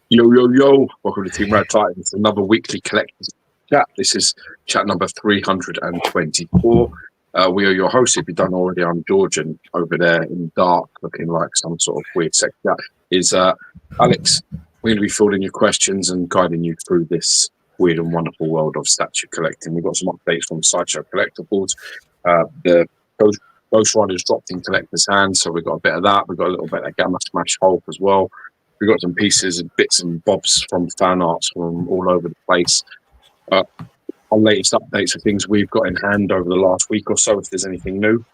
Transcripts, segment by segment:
Yo, yo, yo. Welcome to Team RaddTitan. It's another weekly collectors chat. This is chat number 324. We are your hosts. If you don't already, I'm George, and over there in the dark, looking like some sort of weird sex chat, is Alex. We're going to be fielding your questions and guiding you through this weird and wonderful world of statue collecting. We've got some updates from Sideshow Collectibles. The Ghost Riders dropped in collectors' hands, so we've got a bit of that. We've got a little bit of Gamma Smash Hulk as well. We've got some pieces and bits and bobs from fan arts from all over the place. Our latest updates of things we've got in hand over the last week or so, if there's anything new.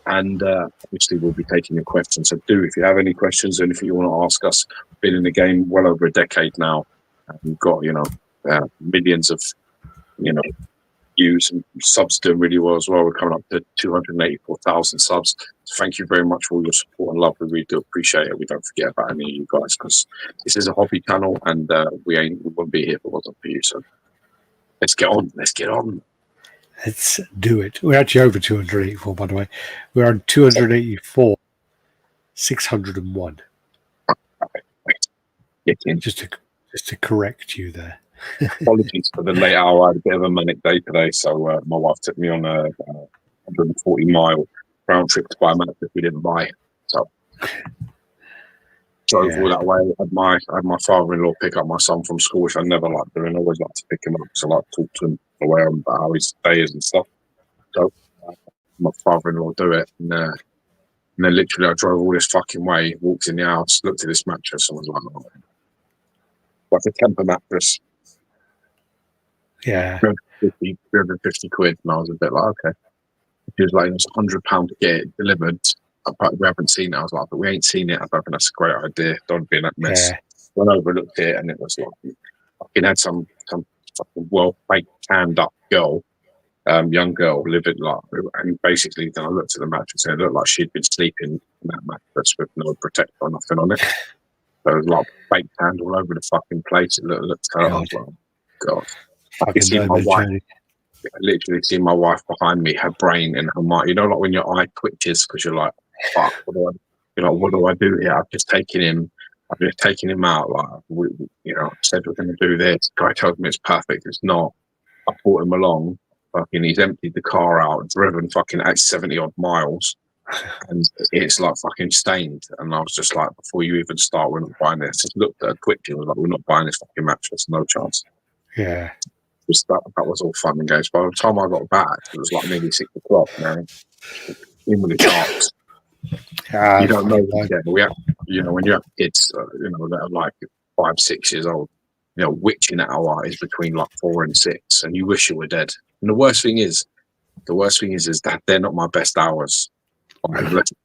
And obviously, we'll be taking your questions. So if you have any questions or anything you want to ask us, been in the game well over a decade now. We've got, millions of, views and subs doing really well as well. We're coming up to 284,000 subs. So thank you very much for all your support and love. We really do appreciate it. We don't forget about any of you guys because this is a hobby channel and we wouldn't be here if it wasn't for you. So let's get on. Let's do it. We're actually over 284, by the way. We're on 284, 601. Just to correct you there. Apologies for the late hour. I had a bit of a manic day today, so my wife took me on a 140-mile round trip to buy a mattress we didn't buy. So drove all that way. I had my father-in-law pick up my son from school, which I never liked doing. I always like to pick him up because I like to talk to him aware about how his day is and stuff. So my father-in-law do it, and then literally I drove all this fucking way, walked in the house, looked at this mattress, and was like, oh, like a temper mattress. Yeah, 350 quid, and I was a bit like, okay. He was like, it's £100 to get it delivered. We haven't seen it. I was like, but we ain't seen it. I don't think that's a great idea. Don't be in that mess. Yeah. Went over, looked at it, and it was like, fucking had some fucking well-baked, tanned-up girl, young girl living like, and basically then I looked at the mattress and it looked like she'd been sleeping in that mattress with no protector or nothing on it. So it was like baked tanned all over the fucking place. It looked terrible. I was like, God. I could see my wife. I literally see my wife behind me, her brain and her mind. You know, like when your eye twitches because you're like, "Fuck, what do I do here?" I've just taken him out. Like, I said we're going to do this. The guy tells me it's perfect. It's not. I brought him along. Fucking, he's emptied the car out, driven fucking at 70 odd miles, and it's like fucking stained. And I was just like, before you even start, we're not buying this. Just looked at her quickly. I was like, we're not buying this fucking mattress. No chance. Yeah. That was all fun and games. By the time I got back, it was like nearly 6 o'clock, man. In with the chance. You don't know what we have, when you have kids, that are like 5, 6 years old, witching hour is between like 4 and 6, and you wish you were dead. And the worst thing is that they're not my best hours.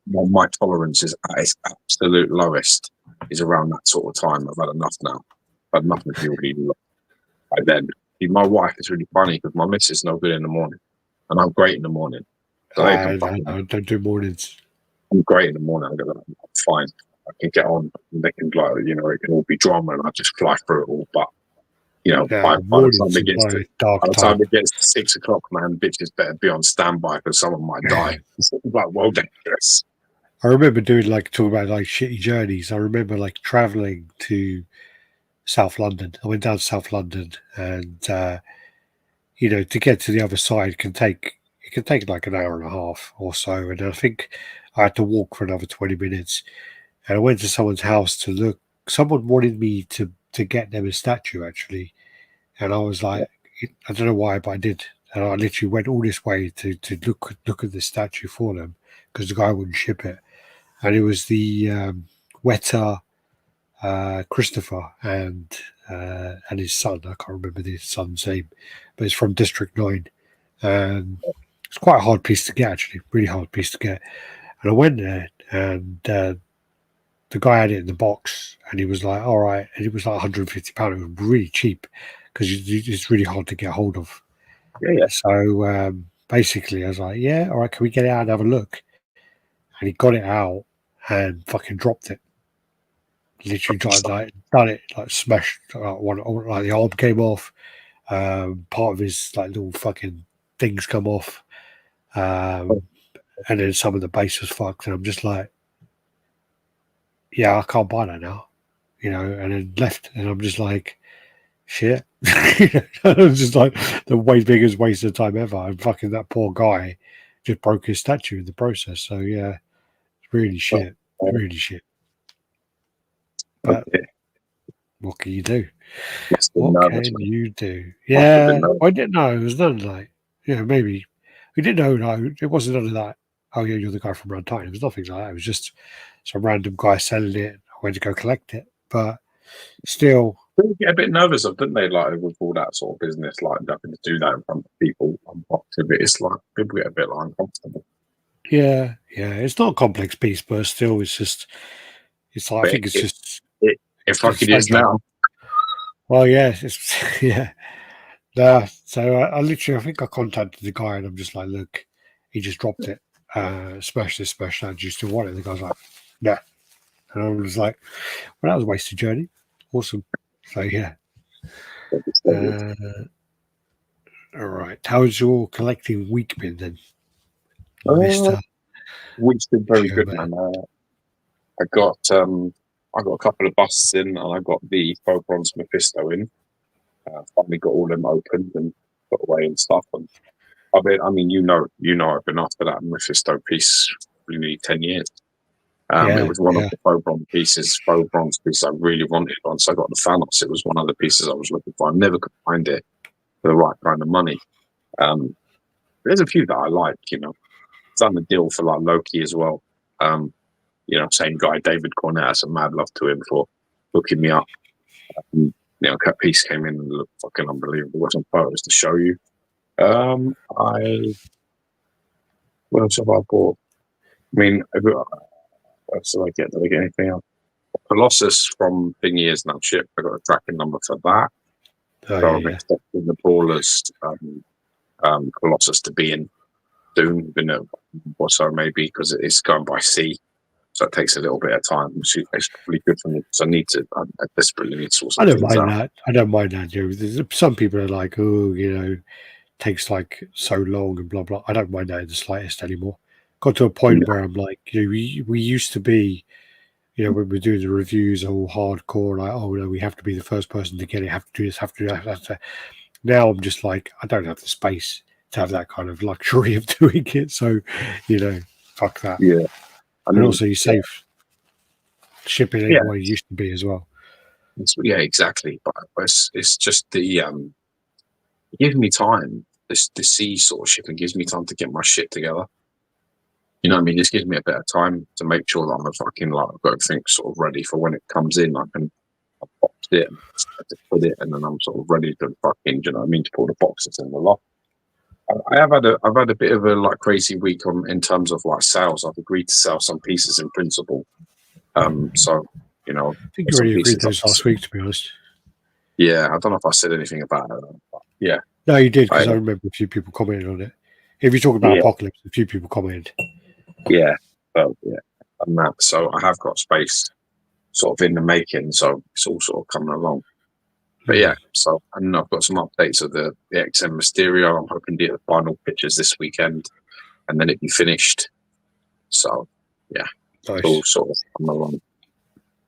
My tolerance is at its absolute lowest is around that sort of time. I've had enough now. I've had nothing to really look. By then. My wife is really funny because my missus is no good in the morning, and I'm great in the morning. So I don't do mornings. I'm great in the morning. I'm fine. I can get on. They can it can all be drama, and I just fly through it all. But by the time it gets to 6 o'clock, man, bitches better be on standby because someone might die. It's like well dangerous. I remember talking about shitty journeys. I remember traveling to South London. I went down to South London, and to get to the other side can take like an hour and a half or so. And I think I had to walk for another 20 minutes. And I went to someone's house to look. Someone wanted me to get them a statue actually, and I was like, I don't know why, but I did. And I literally went all this way to look at the statue for them because the guy wouldn't ship it. And it was the Weta. Christopher and his son. I can't remember his son's name, but it's from District 9. And it's quite a hard piece to get, actually, really hard piece to get. And I went there, and the guy had it in the box, and he was like, all right. And it was like £150. It was really cheap because it's really hard to get hold of. Yeah. So basically, I was like, yeah, all right, can we get it out and have a look? And he got it out and fucking dropped it. Literally done it, smashed one, the arm came off, part of his little fucking things come off, and then some of the base was fucked, and I'm just like, yeah, I can't buy that now. you know, and then left. And I'm just like, shit. I'm just like, the biggest waste of time ever. And fucking that poor guy just broke his statue in the process. So yeah, it's really shit. Really shit. But what can you do? What can you do? Yeah, I didn't know. It was none like, maybe we didn't know. No, it wasn't none of that. Oh yeah, you're the guy from RaddTitan. It was nothing like that. It was just some random guy selling it. I went to go collect it, but still, they get a bit nervous of, didn't they? Like with all that sort of business, like having to do that in front of people. It's like people get a bit like uncomfortable. Yeah. It's not a complex piece, but still, it's just. It's like, I think it's just. It's like it is now. Well, yeah, yeah. So I literally, I think I contacted the guy, and I'm just like, look, he just dropped it. Smash this, smash that. Do you still want it? And the guy's like, yeah. And I was like, well, that was a wasted journey. Awesome. So yeah. All right. How's your collecting week been then, Mister? Week's been very good, man. I got a couple of busts in, and I got the faux bronze Mephisto in. Finally got all them opened and put away and stuff. And I mean, you know, I've been after that Mephisto piece for nearly 10 years. It was one of the faux bronze pieces I really wanted. Once I got the Thanos, it was one of the pieces I was looking for. I never could find it for the right kind of money. There's a few that I like, done the deal for like Loki as well. Same guy, David Cornett, has some mad love to him for hooking me up. That piece came in and looked fucking unbelievable. Got some photos to show you. What else have I bought? I mean, what else did I get? Did I get anything else? Colossus from Thingy is now shipped. I got a tracking number for that. I'm expecting the Brawlers Colossus to be in soon, or so maybe, because it's going by sea. So it takes a little bit of time, which is probably good for me. So I desperately need to sort some things out. I don't mind that. Some people are like, takes like so long and blah, blah. I don't mind that in the slightest anymore. Got to a point where I'm like, we used to be, when we're doing the reviews all hardcore, like, oh no, we have to be the first person to get it, have to do this, have to do that. Now I'm just like, I don't have the space to have that kind of luxury of doing it. So, fuck that. Yeah. And also, you save shipping ain't what it used to be as well. Yeah, exactly. But it's just the it gives me time. The sea sort of shipping gives me time to get my shit together. You know what I mean? This gives me a bit of time to make sure that I'm I've got everything sort of ready for when it comes in. I box it, and put it, and then I'm sort of ready to to pull the boxes in the loft. I've had a bit of a crazy week in terms of sales. I've agreed to sell some pieces in principle. I think you already agreed those last week, to be honest. Yeah, I don't know if I said anything about it. But yeah. No, you did, because I remember a few people commented on it. If you're talking about Apocalypse, a few people commented. Yeah, and that. So I have got space sort of in the making, so it's all sort of coming along. But so and I've got some updates of the XM Mysterio. I'm hoping to get the final pictures this weekend, and then it'd be finished. So nice. It's all sort of coming along.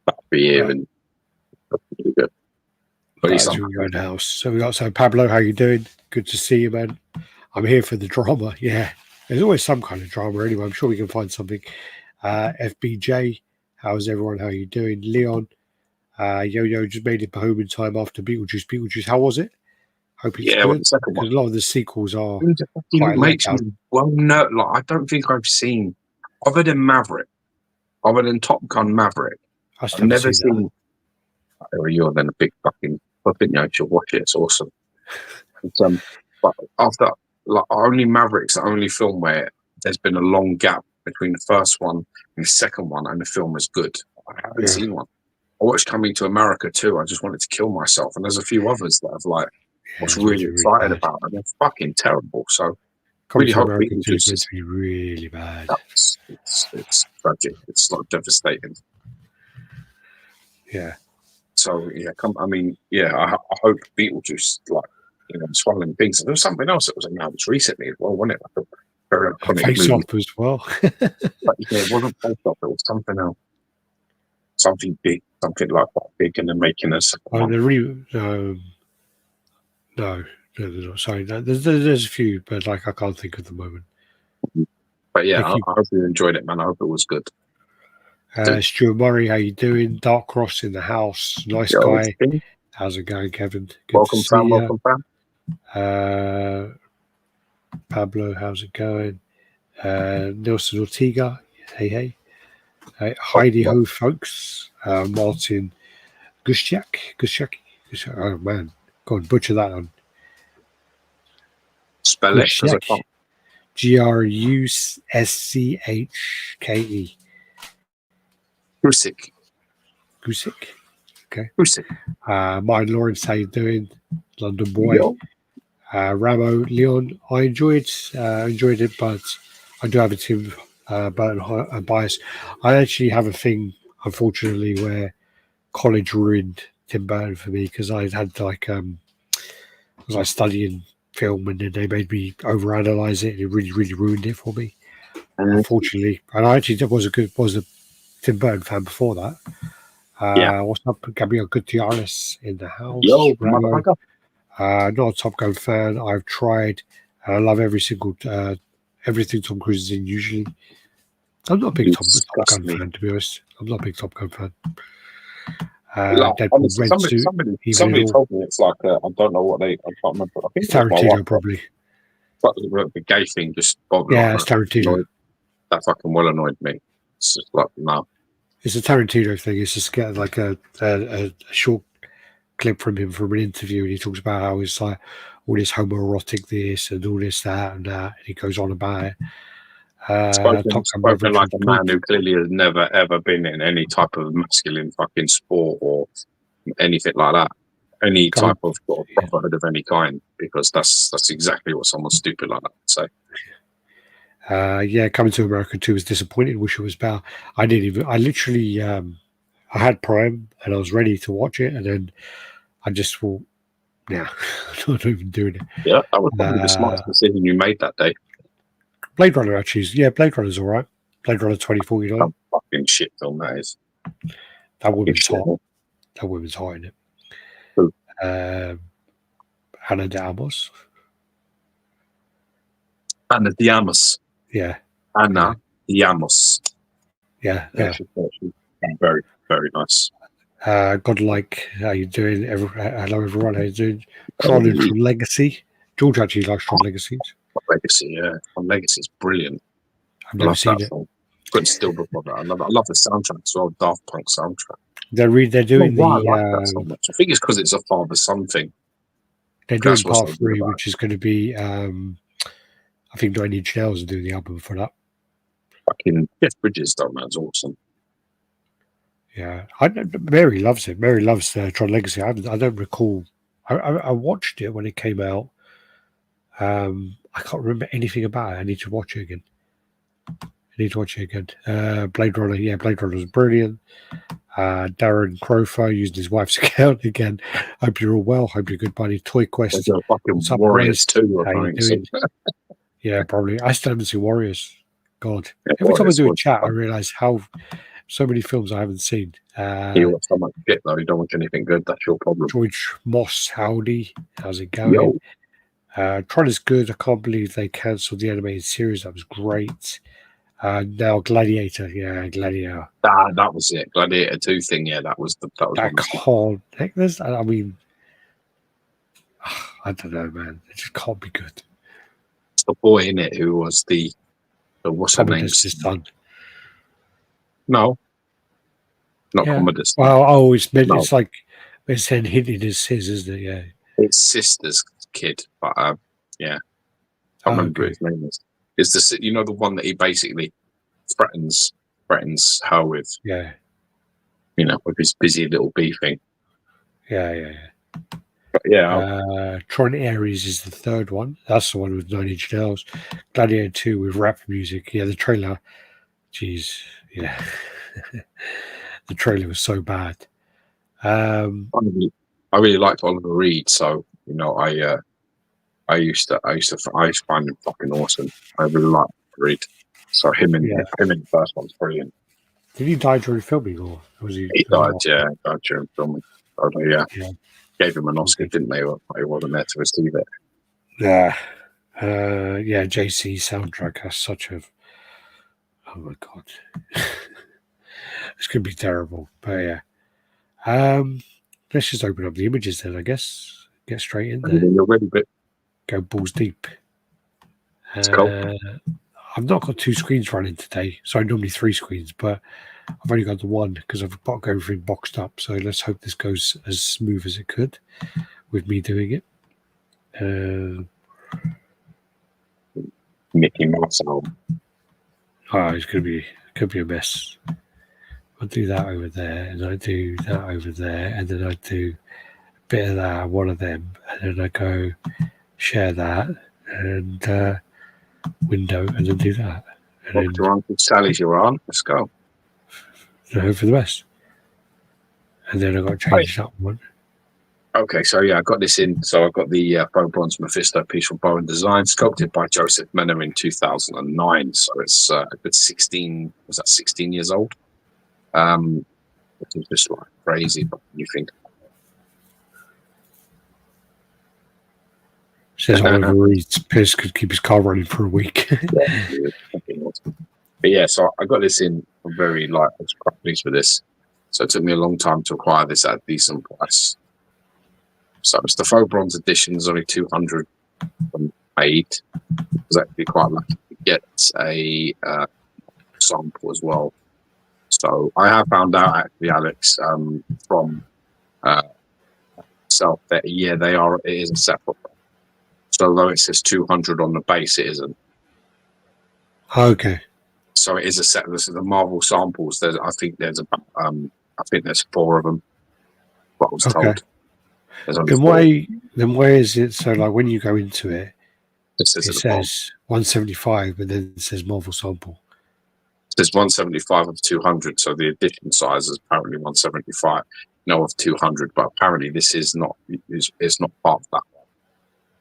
That'll be here and pretty good. That's your own house. So Pablo, how you doing? Good to see you, man. I'm here for the drama. Yeah, there's always some kind of drama anyway. I'm sure we can find something. FBJ, how's everyone? How you doing? Leon. Yo just made it home in time after Beetlejuice. How was it? Hope it's good. Because a lot of the sequels are quite well, no, I don't think I've seen, other than Top Gun Maverick, I've never seen. You're then a big fucking. I think you should watch it. It's awesome. But after only Maverick's the only film where there's been a long gap between the first one and the second one, and the film is good. I haven't seen one. I watched Coming to America too. I just wanted to kill myself, and there's a few others that I've was really excited about, and they're fucking terrible. So Coming to America too is meant to be really bad. It's tragic. It's devastating. Yeah. So I hope Beetlejuice swallowing things. There was something else that was announced recently as well, wasn't it? A very iconic Face Off as well. But it wasn't Face Off. It was something else. Something big. something like that big and then making a second one. No, they're not. Sorry, there's a few, but like I can't think of the moment. But yeah, I hope you enjoyed it, man. I hope it was good. Stuart Murray, how you doing? Dark Cross in the house, nice guy. How's it going, Kevin? Good welcome, to see you. Welcome, Pablo, how's it going? Nelson Ortega, hey. Heidi Ho, folks. Martin Gushak. Oh man, go on, butcher that one. Spell it. Gruschke. Gusick. Okay. Gusick. Martin Lawrence, how you doing? London boy. Ramo Leon, I enjoyed it, but I do have a Tim Burton bias. I actually have a thing, unfortunately, where college ruined Tim Burton for me because I had like was I studying film and then they made me overanalyze it and it really, really ruined it for me. Unfortunately. And I actually was a Tim Burton fan before that. What's up, Gabriel Gutierrez in the house? Yo, not a Top Gun fan. I've tried and I love everything Tom Cruise is in usually. I'm not a big Top Gun fan, to be honest. I'm not a big Top Gun fan. Somebody told me it's like I don't know what I can't remember. I think it's Tarantino, probably. But the gay thing just bothered me. Yeah, it's Tarantino. That fucking well annoyed me. It's just like no. It's a Tarantino thing. It's just getting like a short clip from him from an interview, and he talks about how it's like all this homoerotic this and all this that and that, and he goes on about it. Spoken like a man who clearly has never ever been in any type of masculine fucking sport or anything like that, any type of brotherhood of any kind, because that's exactly what someone stupid like that would say. Coming to America 2 was disappointed. Wish it was better. I literally I had Prime and I was ready to watch it, and then I just thought, I'm not even doing it. Yeah, that was probably the smartest decision you made that day. Blade Runner, actually. Yeah, Blade Runner's all right. Blade Runner 2049. That fucking shit film that is. That woman's hot. That woman's hot in it. Who? Ana de Armas. Ana de Armas. Yeah. Ana de Armas. Yeah. She's very, very nice. Godlike, how you doing? Hello, everyone. How you doing? Tron and Tron Legacy. George actually likes Tron Legacy. Legacy, yeah. Legacy is brilliant. I've never seen it. Couldn't still before that. I love the soundtrack as well, Daft Punk soundtrack. They're doing I like that so much. I think it's because it's a father-son thing. They're doing part 3, which is going to be, I think 9 Inch Nails are doing the album for that. Fucking Jeff Bridges, though, man, it's awesome. Yeah, Mary loves it. Mary loves Tron Legacy. I don't recall. I watched it when it came out. I can't remember anything about it. I need to watch it again. Blade Runner, Blade Runner was brilliant. Darren Crofer used his wife's account again. Hope you're all well. Hope you're good, buddy. Toy Quest. Fucking Warriors 2. How you doing? Yeah, probably. I still haven't seen Warriors. God. Every time I do a chat, I realise how so many films I haven't seen. You watch so much shit, though. You don't watch anything good. That's your problem. George Moss, howdy. How's it going? Tron is good. I can't believe they cancelled the animated series. That was great. Now Gladiator, Gladiator. That was it. Gladiator 2 thing, that was I mean, I don't know, man. It just can't be good. It's the boy in it who was the what's her name? His son. No, not Commodus. Well, it's meant. No. It's like it's hinted as his, isn't it? Yeah, it's sister's kid, but I can't remember his name is. Is this the one that he basically threatens her with? Yeah. With his busy little bee thing. Yeah. But yeah. Tron Ares is the third one. That's the one with 9 Inch Nails. Gladiator 2 with rap music. Yeah, the trailer. Jeez. Yeah. The trailer was so bad. I really liked Oliver Reed, so I used to find him fucking awesome. I really liked Reed. So him in the first one's brilliant. Did he die during filming, or was he? He died, died during filming. Oh, yeah. Gave him an Oscar, didn't they? Or he wasn't there to receive it. Yeah. JC soundtrack has such a. Oh my god. It's going to be terrible. But yeah. Let's just open up the images then, I guess. Get straight in there. You're ready, but go balls deep. Cool. I've not got 2 screens running today. So normally 3 screens, but I've only got the one because I've got everything boxed up. So let's hope this goes as smooth as it could with me doing it. Mickey Mouse album. Oh, it's could be a mess. I'll do that over there, and I do that over there, and then I do a bit of that, one of them, and then I go share that and window, and then do that. And then Uncle Sally's your aunt. Let's go. And hope for the best. And then I got to change that one. Okay, so yeah, I got this in. So I got the Bone Bronze Mephisto piece from Bowen Design, sculpted by Joseph Menner in 2009. So it's a good 16. Was that 16 years old? Which is just like crazy. But you think? Says Oliver Reed's piss could keep his car running for a week. But yeah, so I got this in very light. I was quite pleased with this. So it took me a long time to acquire this at a decent price. So it's the faux bronze edition. There's only 200 made. I was actually quite lucky to get a sample as well. So I have found out actually, Alex, from self that they are. It is a separate. So although it says 200 on the base, it isn't. Okay. So it is a set. This is the Marvel samples. I think there's 4 of them. What I was told. Then why is it so? Like when you go into it, it says 175, but then it says Marvel sample. There's 175 of 200, so the edition size is apparently 175. No, of 200, but apparently this is not. It's not part of that.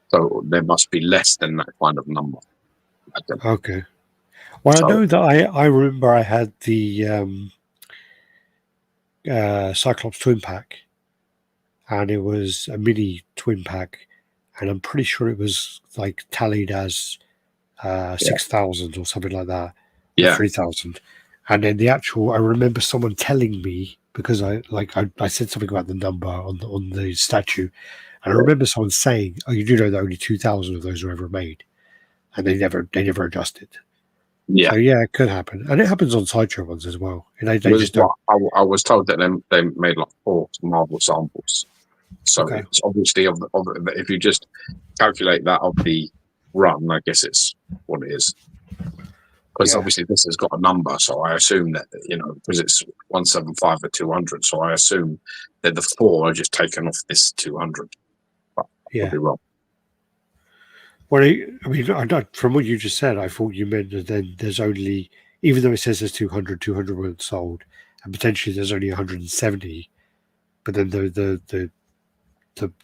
So there must be less than that kind of number. Okay. Well, I know that I remember I had the Cyclops twin pack, and it was a mini twin pack, and I'm pretty sure it was like tallied as 6,000 or something like that. Yeah, 3,000. And then the actual, I remember someone telling me, because I said something about the number on the statue, and I remember someone saying, "Oh, you do know that only 2,000 of those were ever made," and they never adjusted. Yeah, so yeah, it could happen, and it happens on sideshow ones as well. And they just don't. I was told that they made like 4 Marvel samples. So it's obviously if you just calculate that of the run, I guess it's what it is. Because obviously this has got a number, so I assume that, because it's 175 or 200, so I assume that the 4 are just taken off this 200. But I'll be wrong. Well, I mean, from what you just said, I thought you meant that then there's only, even though it says there's 200 weren't sold, and potentially there's only 170, but then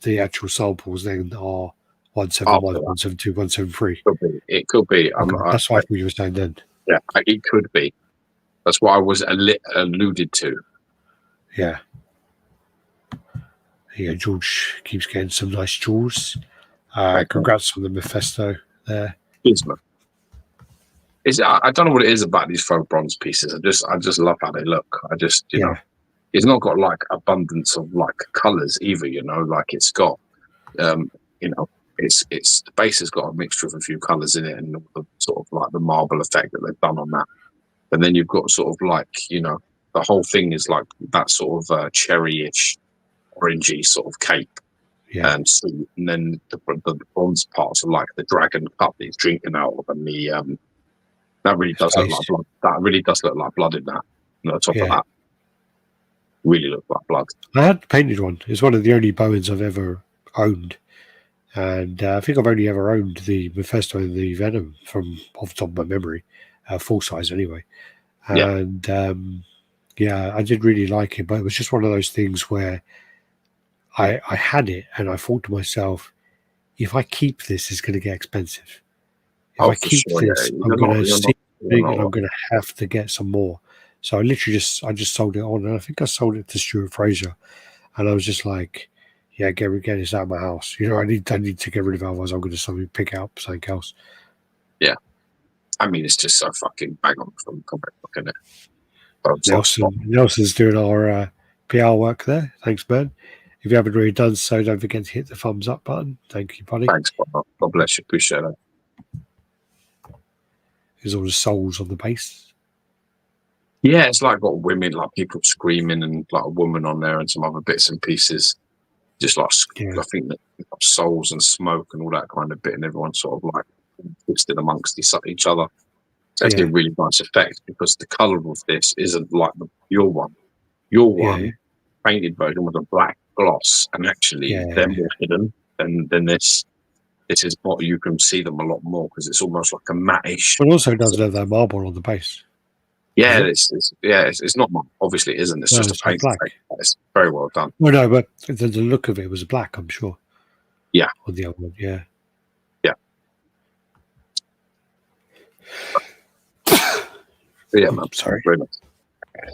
the actual samples then are 171, 172, 173. It could be. That's what I thought you were saying then. Yeah, it could be. That's what I was alluded to. Yeah. Yeah, George keeps getting some nice jewels. Congrats on the Mephisto there. I don't know what it is about these faux bronze pieces. I just love how they look. It's not got like abundance of like colors either. Like it's got, it's the base has got a mixture of a few colors in it, and the sort of like the marble effect that they've done on that. And then you've got sort of like the whole thing is like that sort of cherry-ish, orangey sort of cape. Yeah. And then the bronze parts are like the dragon cup that he's drinking out of, and the that really does look like blood. That really does look like blood in that. And on top of that, really looks like blood. I had painted one. It's one of the only Bowens I've ever owned, and I think I've only ever owned the Mephisto and the Venom from off the top of my memory, full size anyway. And I did really like it, but it was just one of those things where I had it, and I thought to myself, if I keep this, it's going to get expensive. If I keep this, I'm going to see it, and I'm going to have to get some more. So I just sold it on, and I think I sold it to Stuart Fraser, and I was just like, yeah, get this out of my house. You know, I need to get rid of it, otherwise I'm going to pick up something else. Yeah. I mean, it's just so fucking bang on from comic book, isn't it? Nelson's doing our PR work there. Thanks, man. If you haven't already done so, don't forget to hit the thumbs up button. Thank you, buddy. Thanks, God bless you. Appreciate that. There's all the souls on the base. Yeah, it's like got women, like people screaming, and like a woman on there, and some other bits and pieces. Just like I think that souls and smoke and all that kind of bit, and everyone sort of like twisted amongst each other. It's actually a really nice effect because the colour of this isn't like your one. Your one, painted version, was a black gloss, and actually they're more hidden than this. This is what you can see them a lot more because it's almost like a matte-ish. But also doesn't have that marble on the base. Yeah, it's not marble. Obviously, it isn't. It's just a paint effect. It's very well done. Well, no, but the look of it was black, I'm sure. Yeah. On the other one, yeah. Yeah, man. Sorry. Very nice.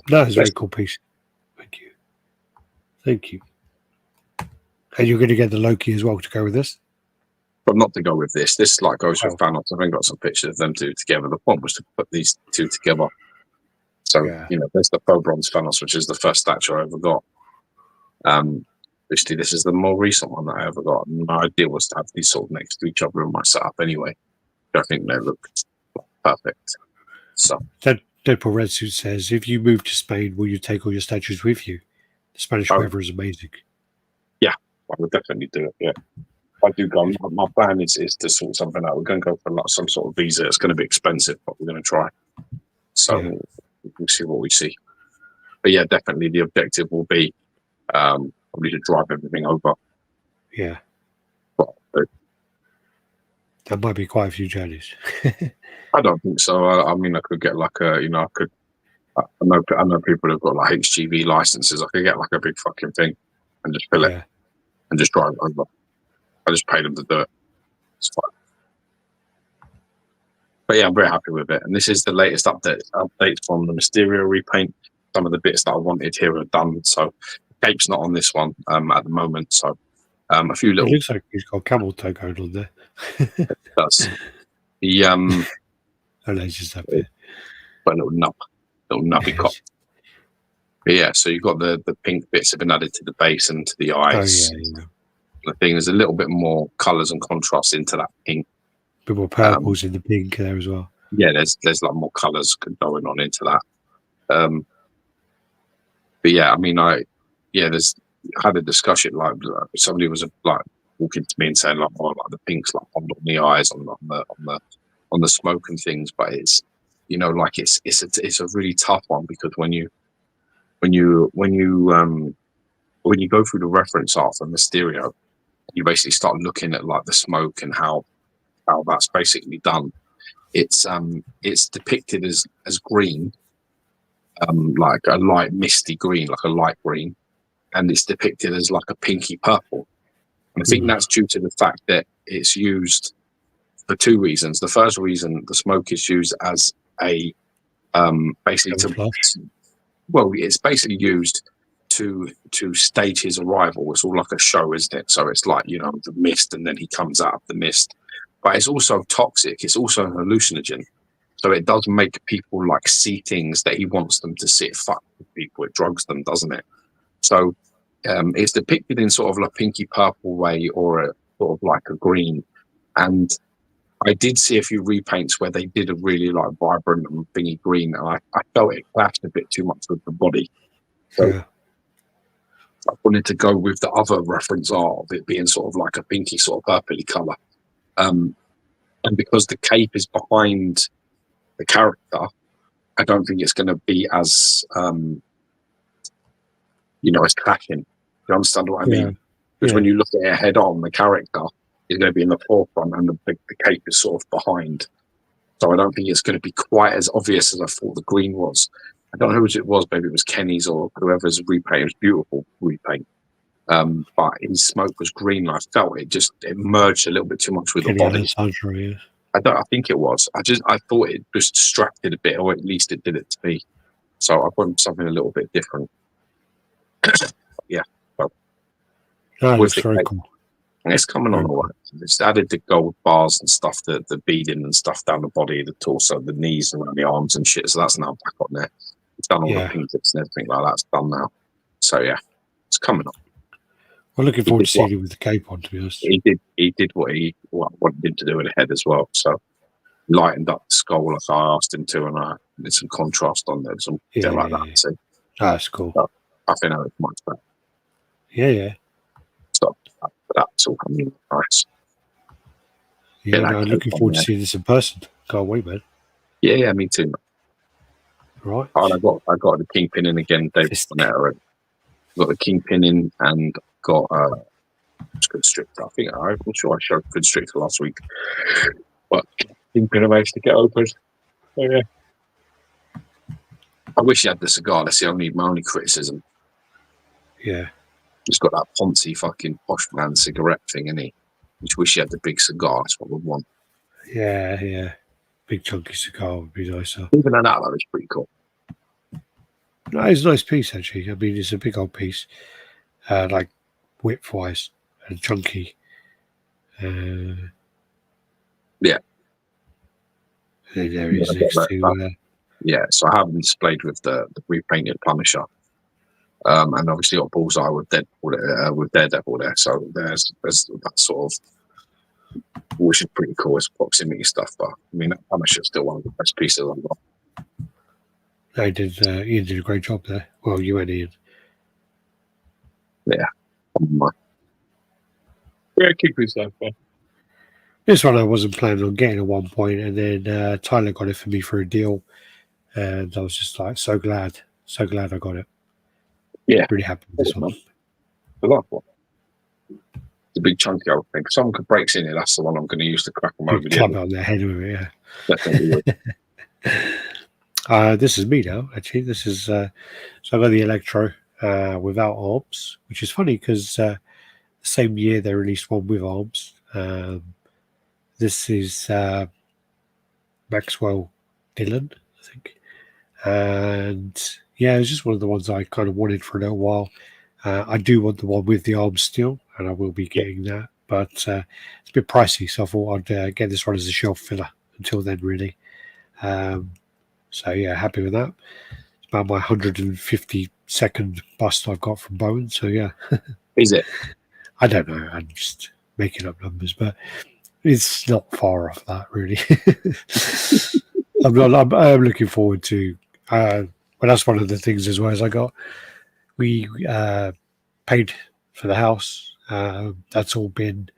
No, it's a very cool piece. Thank you. And you're going to get the Loki as well to go with this? But not to go with this. This like goes with Thanos. I think got some pictures of them two together. The point was to put these two together. So, there's the faux bronze Thanos, which is the first statue I ever got. Obviously, this is the more recent one that I ever got. And my idea was to have these sort of next to each other in my setup anyway. I think they look perfect. So Deadpool Red Suit says, if you move to Spain, will you take all your statues with you? The Spanish weather is amazing. Yeah, I would definitely do it, yeah. I do go. My plan is to sort something out. We're going to go for some sort of visa. It's going to be expensive, but we're going to try. So we'll see what we see. But yeah, definitely the objective will be probably to drive everything over. Yeah. That might be quite a few journeys. I don't think so. I mean, I could get like I know people have got like HGV licenses. I could get like a big fucking thing and just fill it and just drive it over. I just pay them to do it. It's fine. But yeah, I'm very happy with it. And this is the latest update from the Mysterio repaint. Some of the bits that I wanted here are done. So the cape's not on this one at the moment. So a few little. It looks like he's got a camel toe going on there. It does. The oh, no, just up there. But little nubby cop. But yeah, so you've got the pink bits have been added to the base and to the eyes. Oh, yeah. The thing is a little bit more colours and contrast into that pink. A bit more purples in the pink there as well. Yeah, there's like more colours going on into that. But yeah, I mean, I had a discussion like somebody was like walking to me and saying like, oh, like the pink's like on the eyes on the smoke and things, but it's like it's a really tough one because when you go through the reference art for Mysterio, you basically start looking at like the smoke and how that's basically done. It's depicted as green, like a light misty green, like a light green, and it's depicted as like a pinky purple. And I think that's due to the fact that it's used for two reasons. The first reason, the smoke is used as a basically it's basically used to stage his arrival. It's all like a show, isn't it? So it's like, the mist and then he comes out of the mist. But it's also toxic. It's also an hallucinogen. So it does make people like see things that he wants them to see. It fucks with people. It drugs them, doesn't it? So it's depicted in sort of like pinky purple way or a sort of like a green. And I did see a few repaints where they did a really like vibrant and thingy green. And I felt it clashed a bit too much with the body. So I wanted to go with the other reference art of it being sort of like a pinky sort of purpley colour. And because the cape is behind the character, I don't think it's going to be as, as clashing. You understand what I mean? Because when you look at it head on, the character is going to be in the forefront and the cape is sort of behind. So I don't think it's going to be quite as obvious as I thought the green was. I don't know whose it was, maybe it was Kenny's or whoever's repaint. It was beautiful repaint. But his smoke was green. I felt it merged a little bit too much with the body. I think it was. I thought it just distracted a bit, or at least it did it to me. So I wanted something a little bit different. Yeah. So Looks very cool. It's coming on all right. It's added the gold bars and stuff, the beading and stuff down the body, the torso, the knees and around the arms and shit. So that's now back on there. It's done all the pink tips and everything like that's done now. So yeah, it's coming up. We're looking forward to seeing him with the cape on, to be honest. He did what he wanted him to do with the head as well. So lightened up the skull like I asked him to, and I did some contrast on there, some thing like that. So that's cool. So I think that was much better. Yeah. So that's all coming nice. Yeah, no, looking forward to seeing this in person. Can't wait, man. Yeah, me too. Right. And I got the kingpin in again, David Bonetta. Got the kingpin in and got constrictor. I think I'm sure I showed constrictor last week, but kingpin I managed to get open. So, yeah. I wish you had the cigar. That's my only criticism. Yeah. He's got that Ponzi fucking posh man cigarette thing, isn't he? Just wish he had the big cigar. That's what we want. Yeah. Big chunky cigar would be nicer. Even at that, was pretty cool. No, it's a nice piece, actually. I mean, it's a big old piece, like width-wise and chunky. Yeah. There he is next to... Yeah, so I have them displayed with the repainted Punisher. And obviously got Bullseye with Daredevil there. So there's that sort of, which is pretty cool. It's proximity stuff, but I mean, that Punisher's still one of the best pieces I've got. Ian did a great job there. Well, you and Ian. Yeah. Keep yourself there. This one I wasn't planning on getting at one point, and then Tyler got it for me for a deal, and I was just like so glad I got it. Yeah, really happy with this one. The last one. The big chunky old thing. If someone could break in it, that's the one I'm going to use to crack them over the club on their head with it. Yeah. Definitely. This is me now. Actually, this is so I got the Electro without arms, which is funny because the same year they released one with arms. This is Maxwell Dillon, I think, and yeah, it was just one of the ones I kind of wanted for a little while. I do want the one with the arms still, and I will be getting that, but it's a bit pricey, so I thought I'd get this one as a shelf filler until then, really. So yeah, happy with that. It's about my 152nd bust I've got from Bowen, so yeah. Is it? I don't know, I'm just making up numbers, but it's not far off that, really. I'm looking forward to well, that's one of the things as well as we paid for the house. That's all been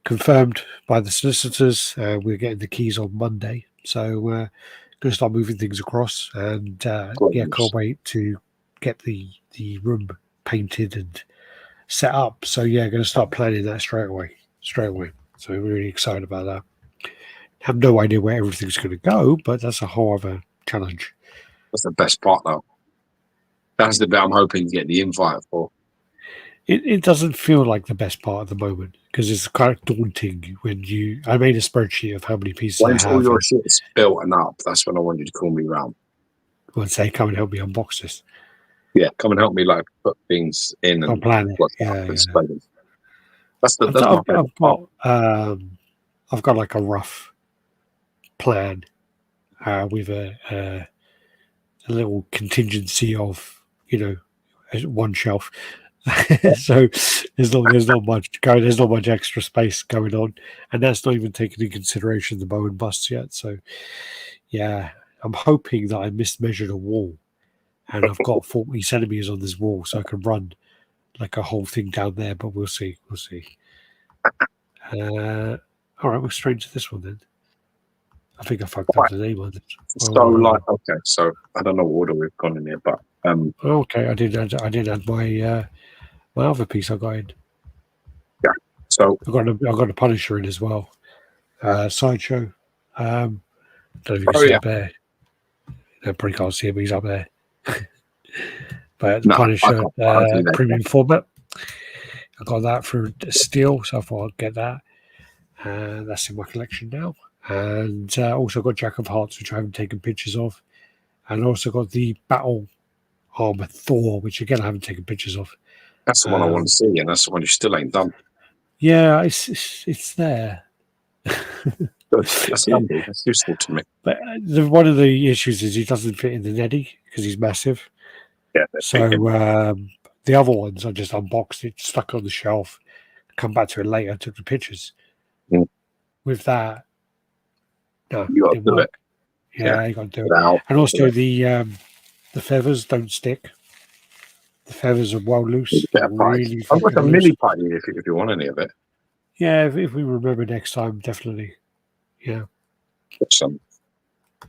confirmed by the solicitors. We're getting the keys on Monday, so we're going to start moving things across, and can't wait to get the room painted and set up. So yeah, going to start planning that straight away. So we're really excited about that. Have no idea where everything's going to go, but that's a whole other challenge. That's the best part, though. That's the bit I'm hoping to get the invite for. It doesn't feel like the best part at the moment because it's kind of daunting when I made a spreadsheet of how many pieces Once I have. All your shit's built and up, that's when I want you to call me round. Well, say, come and help me unbox this. Yeah, come and help me put things in and plan it. I've got like a rough plan with a little contingency of one shelf. So there's not much going. There's not much extra space going on, and that's not even taking into consideration the Bowen busts yet. So yeah, I'm hoping that I mismeasured a wall, and I've got 40 centimeters on this wall, so I can run like a whole thing down there. But we'll see. All right, we're straight to this one then. I think I fucked up the name on it. Okay, so I don't know what order we've gone in here, but okay, I did add my my other piece I got in. Yeah, so I got a Punisher in as well. Sideshow. Don't know if you can see up there. I probably can't see him. He's up there. But the Punisher premium format. I got that for steel, so I thought I'd get that. That's in my collection now. And also got Jack of Hearts, which I haven't taken pictures of. And also got the battle armor Thor, which again I haven't taken pictures of. That's the one I want to see, and that's the one you still ain't done. Yeah, it's there. Good. That's handy. That's useful to me. But one of the issues is he doesn't fit in the Neddy because he's massive. Yeah. So the other ones I just unboxed it, stuck on the shelf, come back to it later, took the pictures. Mm. With that, no, You got to didn't do work. it. Yeah, you got to do it. Now, And also the feathers don't stick. The feathers are well loose. get a price. Really I've got a fucking loose. mini party if you want any of it. Yeah, if we remember next time, definitely. Yeah. Some.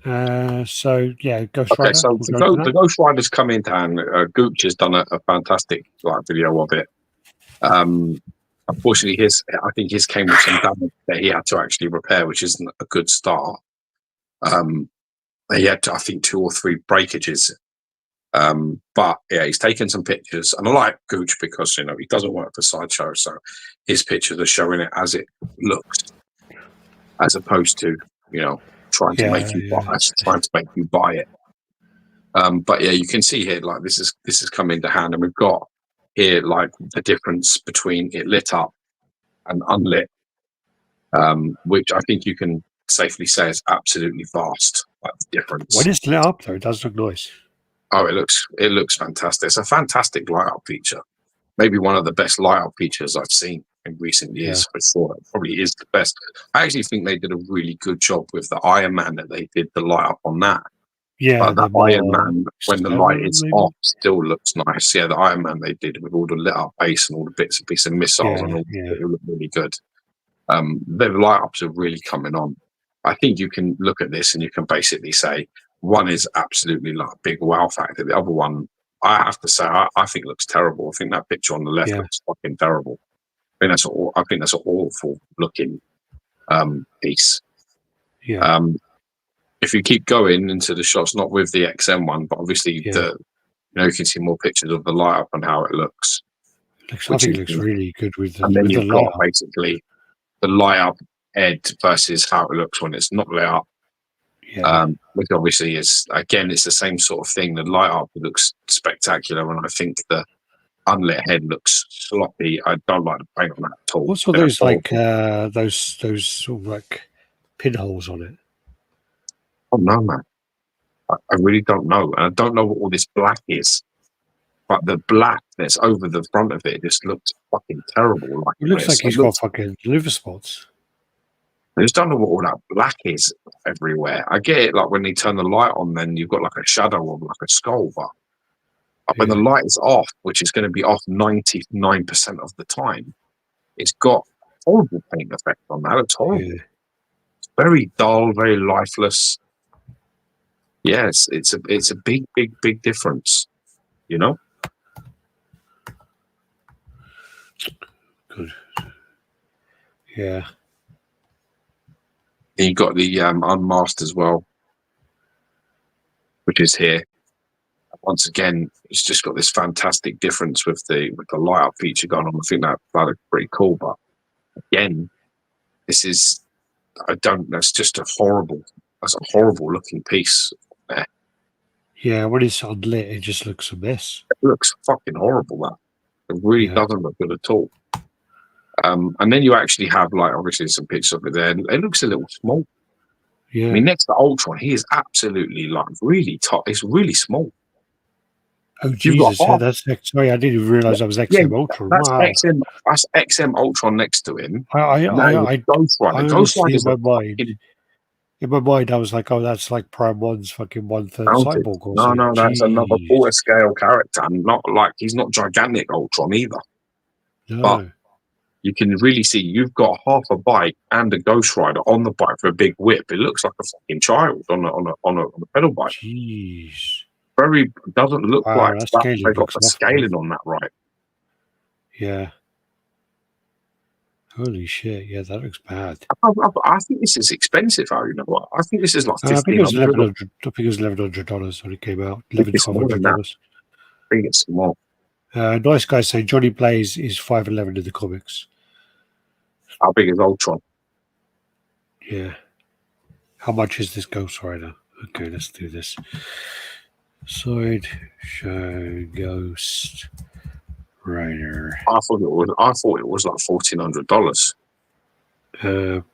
So yeah, Ghost Okay, Rider. so the Ghost Rider's come in town. Gooch has done a fantastic video of it. Unfortunately, I think his came with some damage that he had to actually repair, which isn't a good start. He had, I think, 2 or 3 breakages. But yeah, he's taken some pictures, and I like Gooch because he doesn't work for Sideshow, so his pictures are showing it as it looks, as opposed to trying to make you buy it. But yeah, you can see here this is come into hand, and we've got here the difference between it lit up and unlit, which I think you can safely say is absolutely vast. The difference. When it's lit up, though, it does look nice. Oh, it looks fantastic. It's a fantastic light up feature. Maybe one of the best light up features I've seen in recent years, for sure. It probably is the best. I actually think they did a really good job with the Iron Man that they did the light up on that. Yeah, but the Iron Man, when the light is off, still looks nice. Yeah, the Iron Man they did with all the lit up base and all the bits and pieces of missiles and all, it looked really good. The light ups are really coming on. I think you can look at this and you can basically say one is absolutely a big wow factor. The other one, I have to say, I think looks terrible. I think that picture on the left looks fucking terrible. I think that's an awful looking piece. Yeah. If you keep going into the shots, not with the XM one, but obviously you can see more pictures of the light up and how it looks. I think it looks really good with the, and then you've got light up. Basically the light up Ed versus how it looks when it's not lit up. Which obviously is, again, it's the same sort of thing. The light up looks spectacular, and I think the unlit head looks sloppy. I don't like the paint on that at all. What's all those those sort of pinholes on it? Oh no, man! I really don't know, and I don't know what all this black is. But the black that's over the front of it just looks fucking terrible. It looks like he's got fucking liver spots. I just don't know what all that black is everywhere. I get it, when they turn the light on, then you've got a shadow of a skull, but when the light is off, which is going to be off 99% of the time, it's got horrible paint effect on that. It's horrible. Yeah. It's very dull, very lifeless. Yes, it's a big difference, Good. Yeah. And you got the unmasked as well, which is here. Once again, it's just got this fantastic difference with the light up feature going on. I think that looks pretty cool. But again, that's just a horrible looking piece there. Yeah, when it's unlit, it just looks a mess. It looks fucking horrible. That it really doesn't look good at all. And then you actually have obviously some pictures of it there. It looks a little small. Yeah. I mean, next to Ultron, he is absolutely really top. It's really small. Oh Jesus! Sorry, I didn't even realize that was XM Ultron. That's XM. That's XM Ultron next to him. Ghost Rider. In my mind, I was like, "Oh, that's Prime 1's fucking 1/3 cyborg." Or something. No, that's another quarter scale character, and not he's not gigantic Ultron either. No. But you can really see you've got half a bike and a Ghost Rider on the bike for a big whip. It looks like a fucking child on a pedal bike. Jeez. Doesn't look like they got the scaling on that right. Yeah. Holy shit! Yeah, that looks bad. I think this is expensive. You know what? I think this is $1,500. I think it was $1,100 when it came out. $1,100. I think it's more. Nice guy saying Johnny Blaze is 5'11" in the comics. How big is Ultron? Yeah. How much is this Ghost Rider? Okay, let's do this. Sideshow Ghost Rider. I thought it was like $1,400.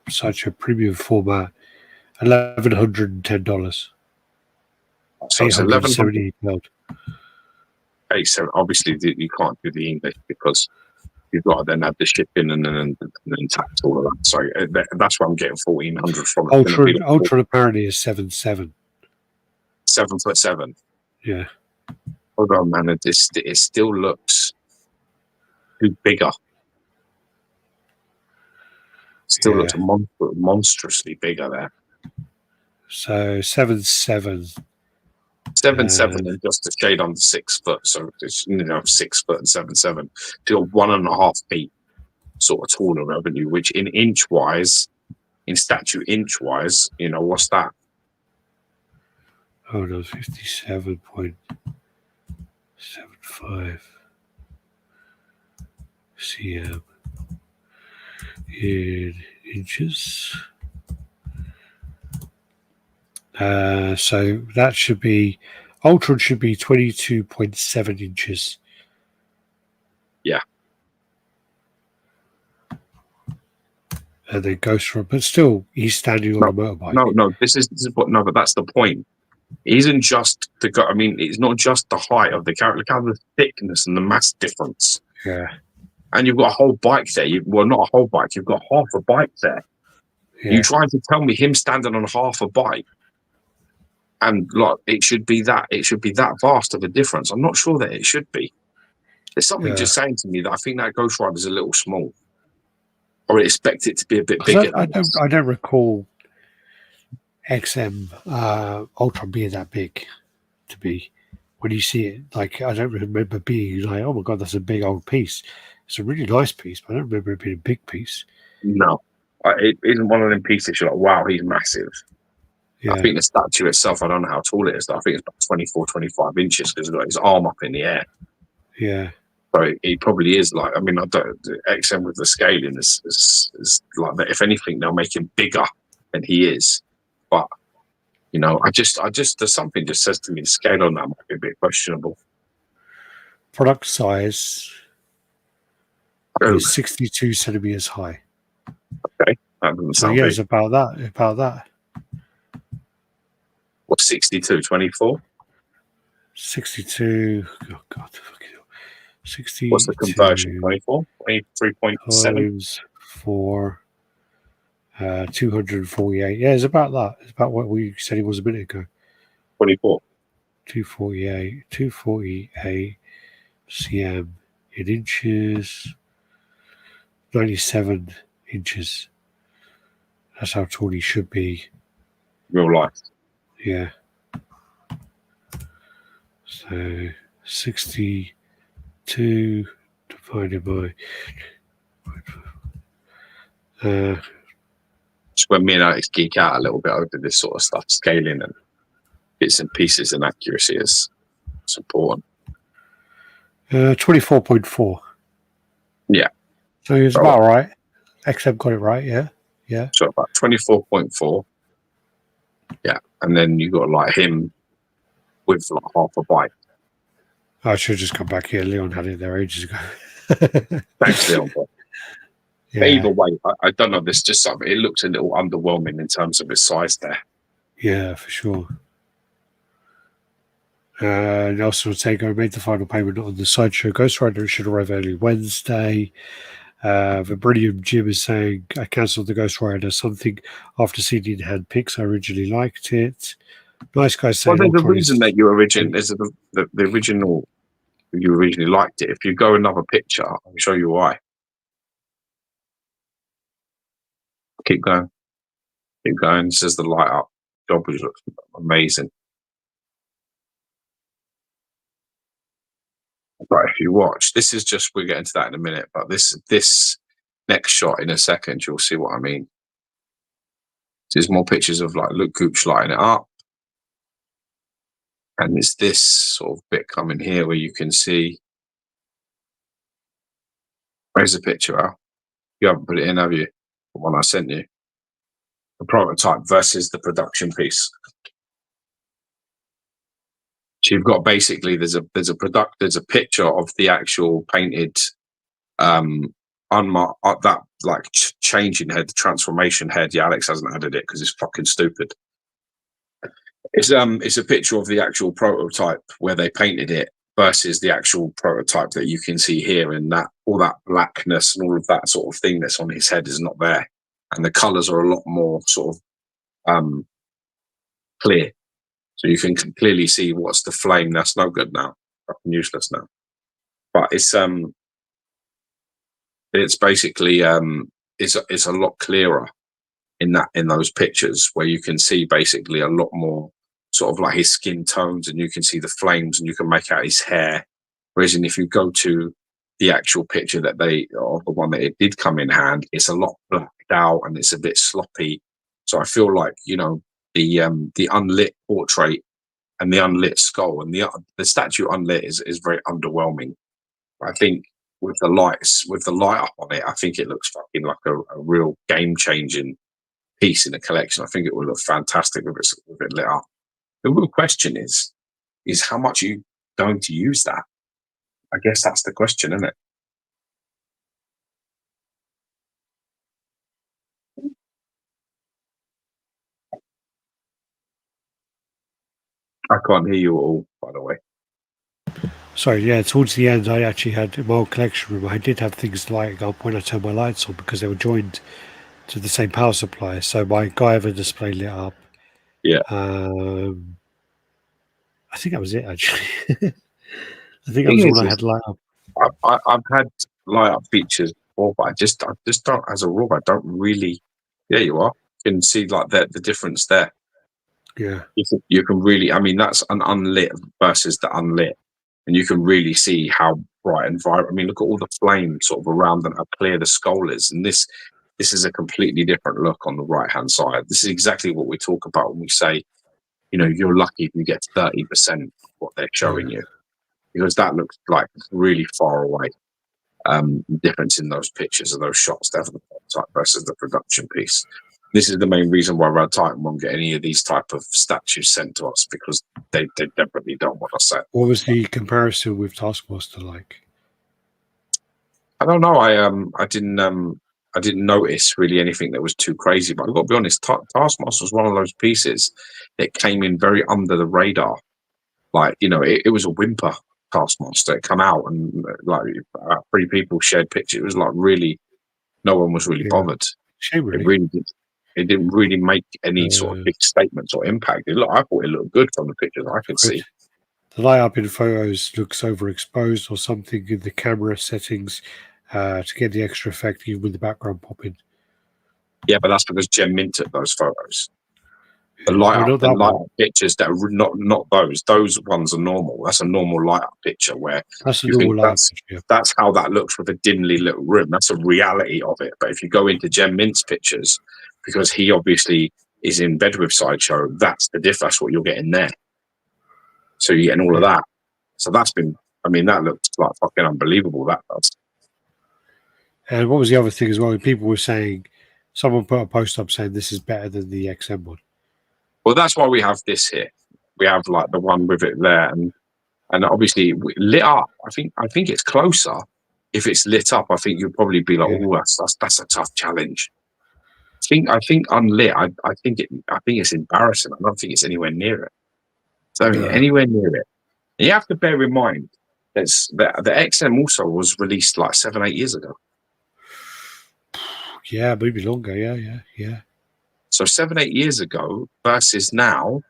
Sideshow premium format, $1,110. So it's £870. Obviously, you can't do the English because you've got to then have the shipping and then tax all of that. So that's why I'm getting 1,400 from it. Ultra apparently is 7.7. 7'7". Yeah. Hold on, man. It still looks bigger. Still looks monstrously bigger there. So 7.7. 7'7" and just a shade under 6 foot. So it's 6 foot and 7'7". Till 1.5 feet sort of taller, haven't you? Which in statue inch wise, what's that? Oh no, 57.75 cm in inches. So that should be Ultra should be 22.7 inches. Yeah. And then Ghost Rider, but still, he's standing on a motorbike. But that's the point. It isn't just it's not just the height of the character. Look at the thickness and the mass difference. Yeah. And you've got a whole bike there. Not a whole bike. You've got half a bike there. Yeah. You trying to tell me him standing on half a bike, and like it should be that vast of a difference? I'm not sure that it should be. There's something just saying to me that I think that Ghost Rider is a little small. I would expect it to be a bit bigger. I don't recall XM Ultra being that big to be. When you see it, like I don't remember being like, oh my god, that's a big old piece. It's a really nice piece, but I don't remember it being a big piece. No, it isn't one of them pieces you're like, wow, he's massive. Yeah. I think the statue itself, I don't know how tall it is. I think it's about 24, 25 inches because he's got his arm up in the air. Yeah. So he probably is like, I don't, XM with the scaling is like that. If anything, they'll make him bigger than he is. But, I just, there's something just says to me the scale on that might be a bit questionable. Product size is 62 centimeters high. Okay. That doesn't sound big. It's about that. What, 62, 24? 62, oh God. 60. What's the conversion? 24? 23.7? 4, 248. Yeah, it's about that. It's about what we said it was a minute ago. 24. 248 cm in inches. 97 inches. That's how tall he should be. Real life. Yeah. So 62 divided by. It's when me and Alex geek out a little bit over this sort of stuff, scaling and bits and pieces and accuracy is important. 24.4. Yeah. So it's about right. XM got it right, yeah. Yeah. So about 24.4. Yeah. And then you got like him with like half a bike. I should just come back here. Leon had it there ages ago. Thanks, Leon. Yeah. But either way, I don't know. There's just something. It looks a little underwhelming in terms of its size there. Yeah, for sure. Nelson Ortega made the final payment on the Sideshow Ghost Rider. It should arrive early Wednesday. Vibranium Jim is saying, I cancelled the Ghost Rider something after seeing it in hand pics. I originally liked it. Nice guy saying, well, there's a reason that you originally, the original, you originally liked it. If you go another picture, I'll show you why. Keep going. Keep going. This is the light up. Job looks amazing. But if you watch, this is just, we'll get into that in a minute, but this next shot in a second, you'll see what I mean. There's more pictures of like Luke Gooch lighting it up. And it's this sort of bit coming here where you can see. Where's the picture, Al? You haven't put it in, have you? The one I sent you. The prototype versus the production piece. So you've got basically there's a picture of the actual painted unmarked that like changing head, the transformation head. Yeah, Alex hasn't added it because it's fucking stupid. It's a picture of the actual prototype where they painted it versus the actual prototype that you can see here, and that all that blackness and all of that sort of thing that's on his head is not there, and the colours are a lot more sort of clear, so you can clearly see what's the flame. That's no good now, fucking useless now. But it's basically it's a lot clearer in those pictures where you can see basically a lot more sort of like his skin tones, and you can see the flames, and you can make out his hair. Whereas if you go to the actual picture or the one that it did come in hand, it's a lot blacked out and it's a bit sloppy. So I feel like, you know, the unlit portrait and the unlit skull and the statue unlit is very underwhelming. I think with the light up on it, I think it looks fucking like a real game changing piece in the collection. I think it will look fantastic with it lit up. The real question is how much are you going to use that? I guess that's the question, isn't it? I can't hear you at all, by the way. Sorry, yeah, towards the end, I actually had, in my old collection room, I did have things lighting up when I turned my lights on because they were joined to the same power supply. So my Guyver display lit up. Yeah. I think that was it, actually. I think that was all I had light up. I've had light up features before, but I just don't, as a rule, I don't really. Yeah, you are. You can see like the difference there. Yeah. You can really, I mean, that's an unlit versus the unlit. And you can really see how bright and vibrant. I mean, look at all the flames sort of around and how clear the skull is. And this is a completely different look on the right-hand side. This is exactly what we talk about when we say, you know, you're lucky if you get 30% of what they're showing you. Because that looks like really far away. Difference in those pictures of those shots, definitely versus the production piece. This is the main reason why RaddTitan won't get any of these type of statues sent to us, because they definitely don't want us set. What was the comparison with Taskmaster like? I don't know. I didn't notice really anything that was too crazy. But I've got to be honest, Taskmaster was one of those pieces that came in very under the radar. Like, you know, it was a whimper Taskmaster. It come out and like 3 people shared pictures. It was like really, no one was really bothered. Shame, really. It really did. It didn't really make any sort of big statements or impact. I thought it looked good from the pictures I could see. The light up in photos looks overexposed or something in the camera settings to get the extra effect, even with the background popping. Yeah, but that's because Jem minted those photos. The light up pictures that are not those ones are normal. That's a normal light up picture where that's a normal light up picture. That's how that looks with a dimly lit room. That's a reality of it. But if you go into Jem Mint's pictures, because he obviously is in bed with Sideshow, that's the diff. That's what you're getting there. So you're getting all of that. So that's been, I mean, that looks like fucking unbelievable. That does. And what was the other thing as well? People were saying, someone put a post up saying this is better than the XM one. Well, that's why we have this here. We have like the one with it there, and obviously lit up. I think it's closer. If it's lit up, I think you'd probably be like, oh, that's a tough challenge. I think unlit. I think it's embarrassing. I don't think it's anywhere near it. So anywhere near it. And you have to bear in mind that the XM also was released like 7-8 years ago. Yeah, maybe longer. Yeah. So 7-8 years ago versus now,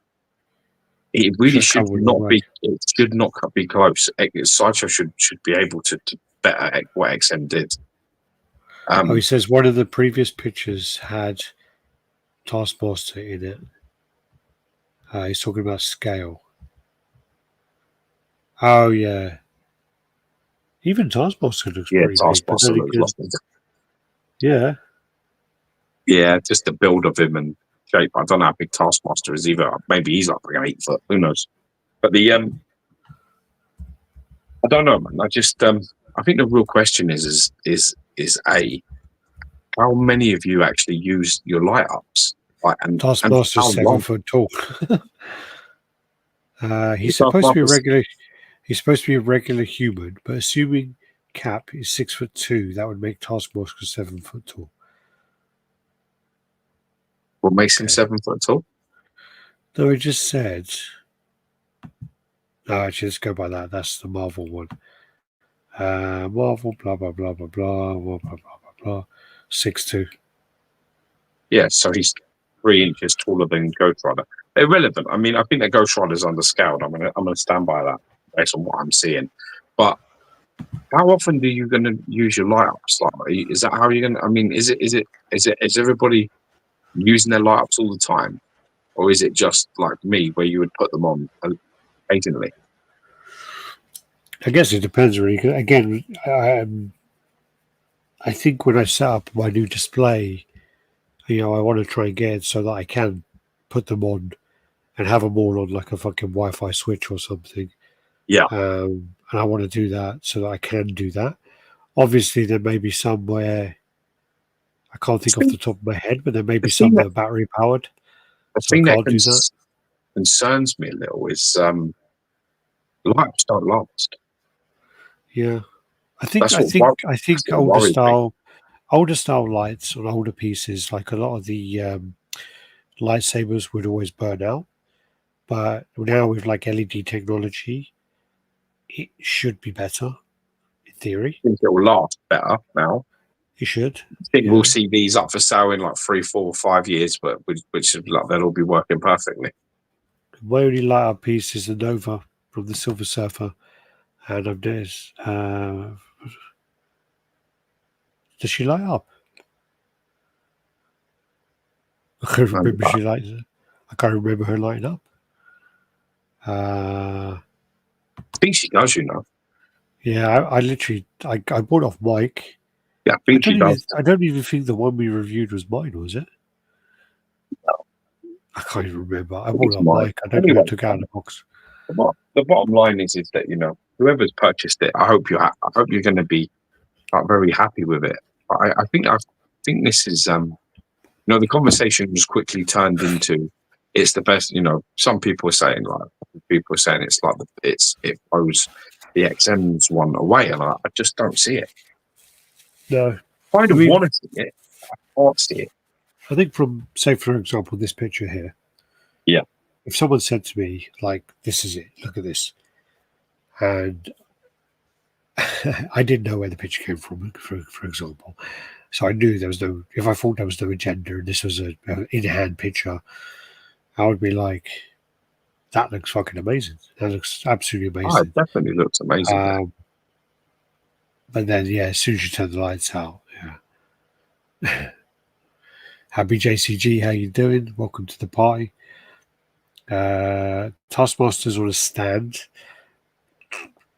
it really should not be. It should not be close. Sideshow should be able to better what XM did. He says one of the previous pictures had Taskmaster in it. He's talking about scale. Oh yeah. Even Taskmaster looks pretty Taskmaster big. looks yeah. Yeah, just the build of him and shape. I don't know how big Taskmaster is either. Maybe he's like 8 foot. Who knows? But I don't know, man. I just I think the real question is how many of you actually use your light ups? Like, and Taskmaster's 7 foot tall. He's supposed to be a regular. He's supposed to be a regular human, but assuming Cap is 6'2", that would make Taskmaster 7 foot tall. What makes him 7 foot tall? No, it just said. No, actually, let's go by that. That's the Marvel one. Marvel, blah blah blah blah blah blah blah blah blah. 6'2". Yeah, so he's 3 inches taller than Ghost Rider. Irrelevant. I mean, I think that Ghost Rider is underscaled. I'm gonna stand by that based on what I'm seeing. But how often are you going to use your light ups? Like, is that how you're going to? I mean, is everybody using their light ups all the time, or is it just like me, where you would put them on occasionally? I guess it depends, really. Again, I think when I set up my new display, I want to try and get it so that I can put them on and have them all on like a fucking Wi-Fi switch or something. Yeah. And I want to do that so that I can do that. Obviously, there may be some where I can't think off the top of my head, but there may be some that are battery powered. The thing that concerns me a little is lights don't last. Yeah, I think older style lights on older pieces, like a lot of the lightsabers would always burn out. But now with like LED technology, it should be better, in theory. I think it will last better now. It should. I think we'll see these up for sale in like 3, 4, 5 years, but which like they'll all be working perfectly. My only light up piece is the Nova from the Silver Surfer, and I'm does she light up? I can't remember I can't remember her lighting up. I think she does, Yeah, I literally I bought off Mike. Yeah, I think she does. I don't even think the one we reviewed was mine, was it? No. I can't even remember. I bought it off Mike. I don't think I took it out of the box. The bottom line is that whoever's purchased it, I hope you're going to be very happy with it. I think this is the conversation was quickly turned into it's the best. Some people are saying it's like it throws the XM's one away, and I just don't see it. No, I want to see it. I can't see it. I think from, say, for example, this picture here. Yeah. If someone said to me, like, this is it, look at this. And I didn't know where the picture came from, for example. So I knew there was if I thought there was no agenda and this was an in-hand picture, I would be like, that looks fucking amazing. That looks absolutely amazing. Oh, it definitely looks amazing. But then, as soon as you turn the lights out, Happy JCG, how you doing? Welcome to the party. Taskmaster's on a stand.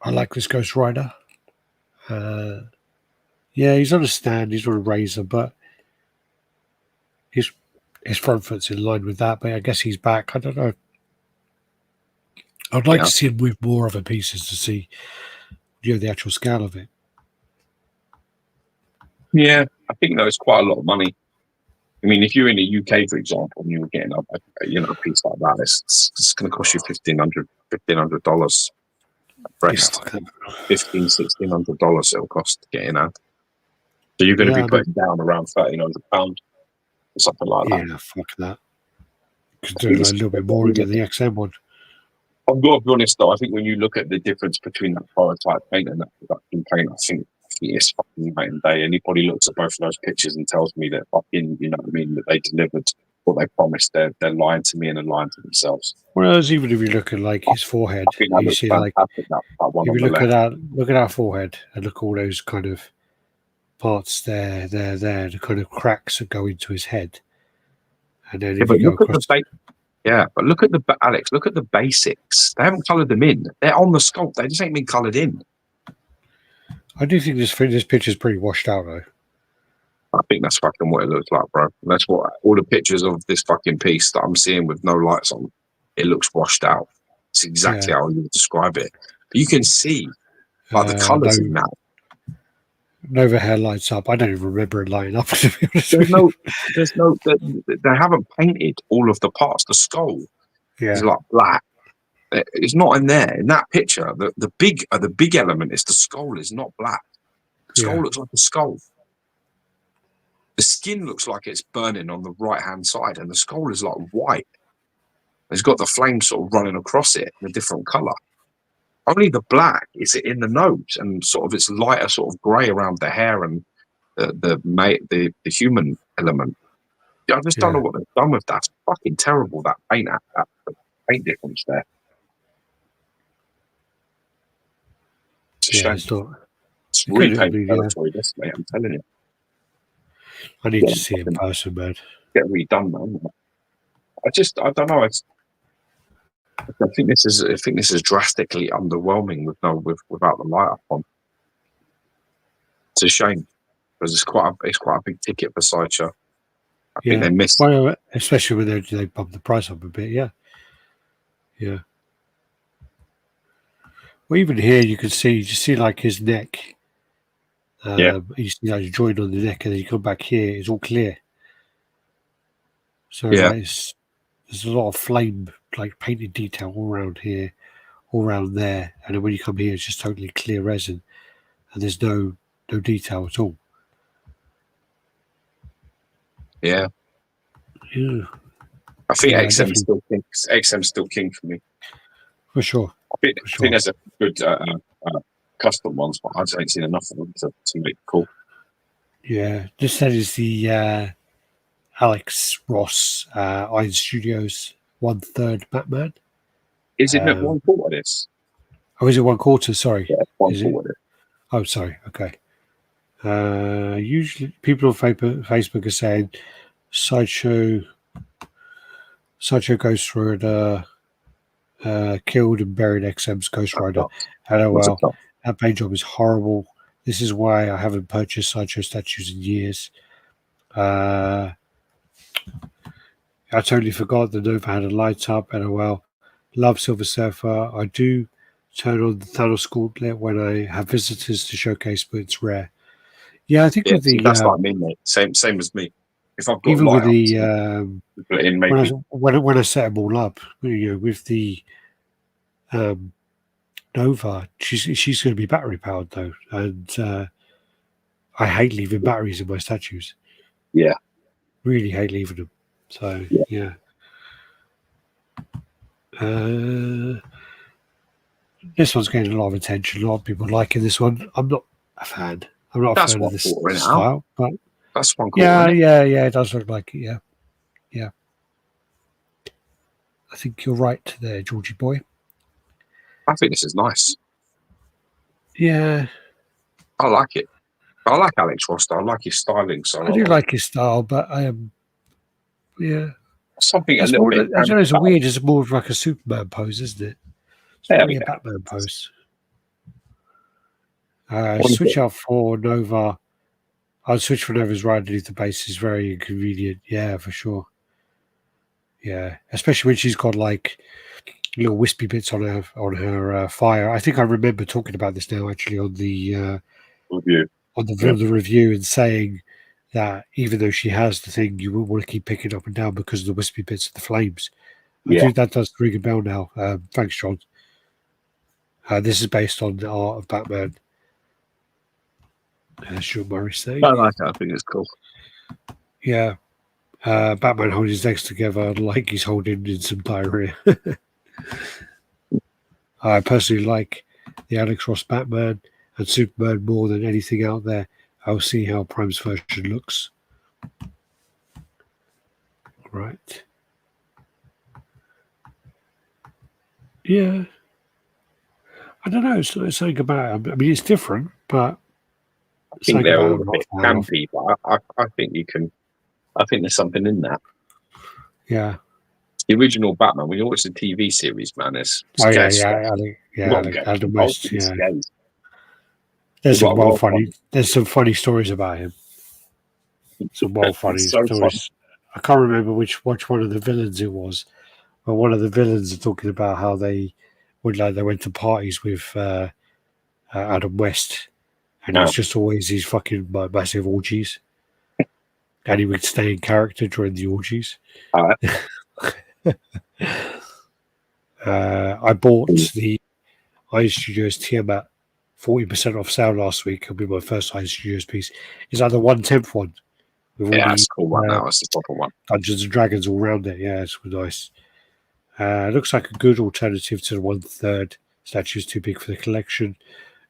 I like this Ghost Rider. He's on a stand. He's on a razor, but his front foot's in line with that. But I guess he's back. I don't know. I'd like to see him with more other pieces to see, the actual scale of it. Yeah, I think it's quite a lot of money. I mean, if you're in the UK, for example, and you were getting a piece like that, it's going to cost you $1,500 pressed. $1,500-$1,600 it'll cost getting out. So you're going to be putting down around £1,300 or something like that. Yeah, fuck that. Could do a little bit more and get the XM one. I've got to be honest though. I think when you look at the difference between that prototype paint and that production paint, I think it's fucking night and day. Anybody looks at both of those pictures and tells me that fucking, that they delivered what they promised, they're lying to me and they're lying to themselves. Whereas even if you look at like his forehead, you see like if you look at our forehead and look at all those kind of parts there, the kind of cracks that go into his head, and then if you go across. But look at Alex. Look at the basics. They haven't coloured them in. They're on the sculpt. They just ain't been coloured in. I do think this picture's pretty washed out, though. I think that's fucking what it looks like, bro. And that's what all the pictures of this fucking piece that I'm seeing with no lights on. It looks washed out. It's exactly how you would describe it. But you can see the colours in that. Nova hair lights up. I don't even remember it lighting up. To be honest they haven't painted all of the parts. The skull is like black. It's not in there. In that picture, the big element is the skull is not black. The skull looks like a skull. The skin looks like it's burning on the right-hand side, and the skull is like white. It's got the flame sort of running across it in a different colour. Only the black is in the nose, and sort of it's lighter sort of grey around the hair and the human element. I just don't know what they've done with that. It's fucking terrible, that paint difference there. It's a shame. It's repaint territory, this, mate, I'm telling you. I need to see it in person, man. Get redone, man. I don't know. I think this is drastically underwhelming without the light up on. It's a shame because it's quite a big ticket for Sideshow. I think they missed. Well, especially when they bump the price up a bit. Yeah. Well, even here you can see like his neck. You see like a joint on the neck, and then you come back here, it's all clear. So there's a lot of flame, like painted detail all around here, all around there, and then when you come here, it's just totally clear resin, and there's no detail at all. Yeah. I think XM's still king. XM's still king for me. For sure. I think there's a good custom ones, but I just ain't seen enough of them to make it cool. Yeah, this set is the Alex Ross Iron Studios 1/3 Batman. Is it 1/4 this? Oh, is it 1/4? Sorry. Yeah, 1/4. Oh, sorry. Okay. Usually, people on Facebook are saying Sideshow goes through and killed and buried XM's Ghost Rider. LOL. That paint job is horrible. This is why I haven't purchased Sideshow statues in years. I totally forgot the Nova had a light up. LOL. Love Silver Surfer. I do turn on the Thanos Gauntlet when I have visitors to showcase, but it's rare. Yeah, I think with the that's like me, mate. Same as me. If I've got even with the in maybe when I set them all up, with the Nova, she's going to be battery powered though, and I hate leaving batteries in my statues. Yeah, really hate leaving them. So yeah. This one's getting a lot of attention. A lot of people liking this one. I'm not a fan. I'm not a fan of this style, but that's 1/4. Yeah. It does look like it. Yeah. I think you're right there, Georgie boy. I think this is nice. Yeah, I like it. I like Alex Ross. I like his styling. So I do like his style, but I am. Something it's a little bit. bit. I don't know. It's weird. It's more of like a Superman pose, isn't it? It's really a Batman pose. Switch out for Nova. I'll switch for Nova's right underneath the base is very inconvenient. Yeah, for sure. Yeah, especially when she's got like little wispy bits on her fire. I think I remember talking about this now actually on the review. The review and saying that even though she has the thing, you wouldn't want to keep picking up and down because of the wispy bits of the flames. I think that does ring a bell now. Thanks, John. This is based on the art of Batman. Sean Murray saying. I like it. I think it's cool. Yeah. Batman holding his legs together like he's holding in some diarrhea. I personally like the Alex Ross Batman and Superman more than anything out there. I'll see how Prime's version looks. Right. Yeah. I don't know. It's something about it. I mean, it's different, but I think they're all a bit campy, but I think you can. I think there's something in that. Yeah. The original Batman, when you watch the TV series, man, it's Adam West. Yeah. There's some funny stories about him. Some funny stories. I can't remember which one of the villains it was, but one of the villains are talking about how they went to parties with Adam West, and it was just always these fucking massive orgies, and he would stay in character during the orgies. I bought the Iron Studios Tiamat 40% off sale last week. It'll be my first Iron Studios piece. It's like the 1/10 one with all that's the a cool one now. That's the proper one. Dungeons and Dragons all around it. Yeah, it's nice. It looks like a good alternative to the 1/3 statues too big for the collection.